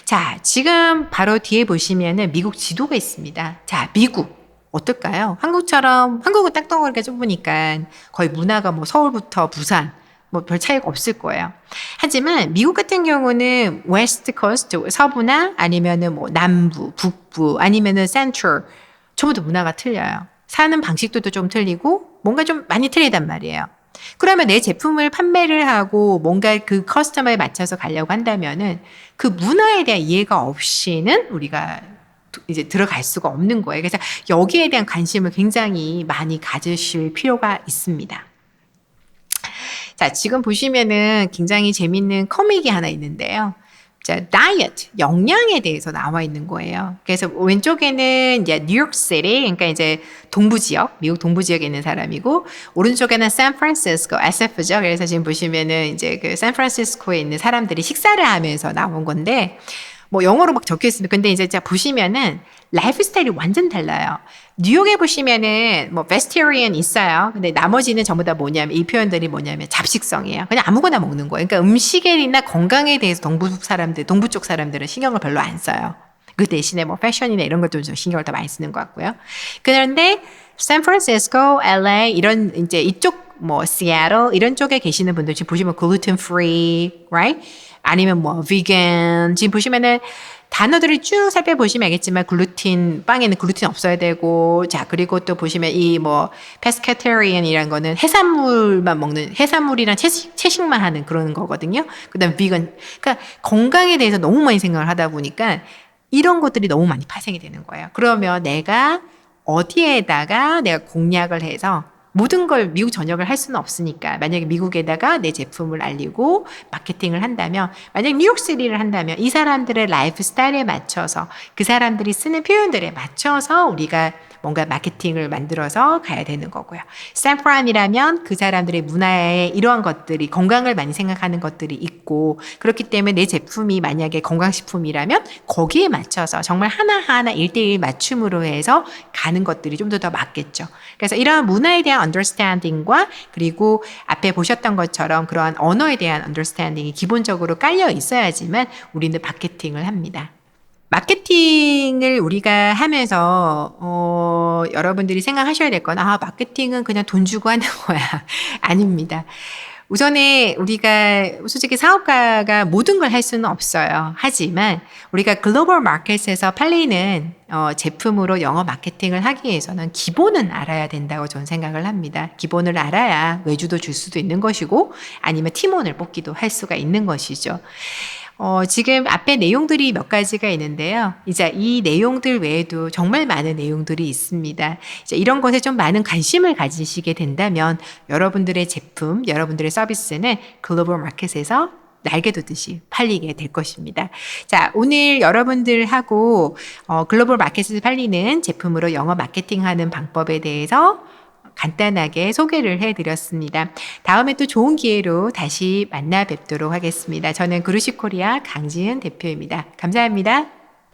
자, 지금 바로 뒤에 보시면은 미국 지도가 있습니다. 자, 미국. 어떨까요? 한국처럼, 한국은 땅덩어리가 좁으니까 거의 문화가 뭐 서울부터 부산, 뭐 별 차이가 없을 거예요. 하지만 미국 같은 경우는 웨스트 코스트, 서부나 아니면은 뭐 남부, 북부, 아니면은 센트럴, 전부 다 문화가 틀려요. 사는 방식도 좀 틀리고 뭔가 좀 많이 틀리단 말이에요. 그러면 내 제품을 판매를 하고 뭔가 그 커스터머에 맞춰서 가려고 한다면은 그 문화에 대한 이해가 없이는 우리가 이제 들어갈 수가 없는 거예요. 그래서 여기에 대한 관심을 굉장히 많이 가지실 필요가 있습니다. 자, 지금 보시면은 굉장히 재밌는 코믹이 하나 있는데요. 자, 다이어트, 영양에 대해서 나와 있는 거예요. 그래서 왼쪽에는 이제 뉴욕시티, 그러니까 이제 동부 지역, 미국 동부 지역에 있는 사람이고, 오른쪽에는 샌프란시스코, SF죠. 그래서 지금 보시면은 이제 그 샌프란시스코에 있는 사람들이 식사를 하면서 나온 건데, 뭐 영어로 막 적혀 있습니다. 근데 이제 자 보시면은 라이프 스타일이 완전 달라요. 뉴욕에 보시면은 뭐 베스테리언 있어요. 근데 나머지는 전부 다 뭐냐면 이 표현들이 뭐냐면 잡식성이에요. 그냥 아무거나 먹는 거예요. 그러니까 음식이나 건강에 대해서 동부 쪽 사람들은 신경을 별로 안 써요. 그 대신에 뭐 패션이나 이런 것도 좀 신경을 더 많이 쓰는 것 같고요. 그런데 샌프란시스코, LA 이런 이제 이쪽 뭐 시애틀 이런 쪽에 계시는 분들 지금 보시면 gluten free, right? 아니면 뭐 vegan 지금 보시면은 단어들을 쭉 살펴보시면 알겠지만 빵에는 글루틴 없어야 되고 자 그리고 또 보시면 이 뭐 pescatarian이라는 거는 해산물만 먹는 해산물이랑 채식만 하는 그런 거거든요. 그다음 vegan 그러니까 건강에 대해서 너무 많이 생각을 하다 보니까 이런 것들이 너무 많이 파생이 되는 거예요. 그러면 내가 어디에다가 내가 공략을 해서 모든 걸 미국 전역을 할 수는 없으니까 만약에 미국에다가 내 제품을 알리고 마케팅을 한다면 만약에 뉴욕시티를 한다면 이 사람들의 라이프 스타일에 맞춰서 그 사람들이 쓰는 표현들에 맞춰서 우리가 뭔가 마케팅을 만들어서 가야 되는 거고요. 샌프란이라면 그 사람들의 문화에 이러한 것들이 건강을 많이 생각하는 것들이 있고 그렇기 때문에 내 제품이 만약에 건강식품이라면 거기에 맞춰서 정말 하나하나 1대1 맞춤으로 해서 가는 것들이 좀 더 맞겠죠. 그래서 이러한 문화에 대한 understanding과 그리고 앞에 보셨던 것처럼 그러한 언어에 대한 understanding이 기본적으로 깔려 있어야지만 우리는 마케팅을 합니다. 마케팅을 우리가 하면서 여러분들이 생각하셔야 될 건 마케팅은 그냥 돈 주고 하는 거야. 아닙니다. 우선에 우리가 솔직히 사업가가 모든 걸 할 수는 없어요. 하지만 우리가 글로벌 마켓에서 팔리는 제품으로 영어 마케팅을 하기 위해서는 기본은 알아야 된다고 저는 생각을 합니다. 기본을 알아야 외주도 줄 수도 있는 것이고 아니면 팀원을 뽑기도 할 수가 있는 것이죠. 지금 앞에 내용들이 몇 가지가 있는데요. 이제 이 내용들 외에도 정말 많은 내용들이 있습니다. 이제 이런 것에 좀 많은 관심을 가지시게 된다면 여러분들의 제품, 여러분들의 서비스는 글로벌 마켓에서 날개 돋듯이 팔리게 될 것입니다. 자, 오늘 여러분들하고 글로벌 마켓에서 팔리는 제품으로 영어 마케팅하는 방법에 대해서 간단하게 소개를 해드렸습니다. 다음에 또 좋은 기회로 다시 만나 뵙도록 하겠습니다. 저는 그루시코리아 강지은 대표입니다. 감사합니다.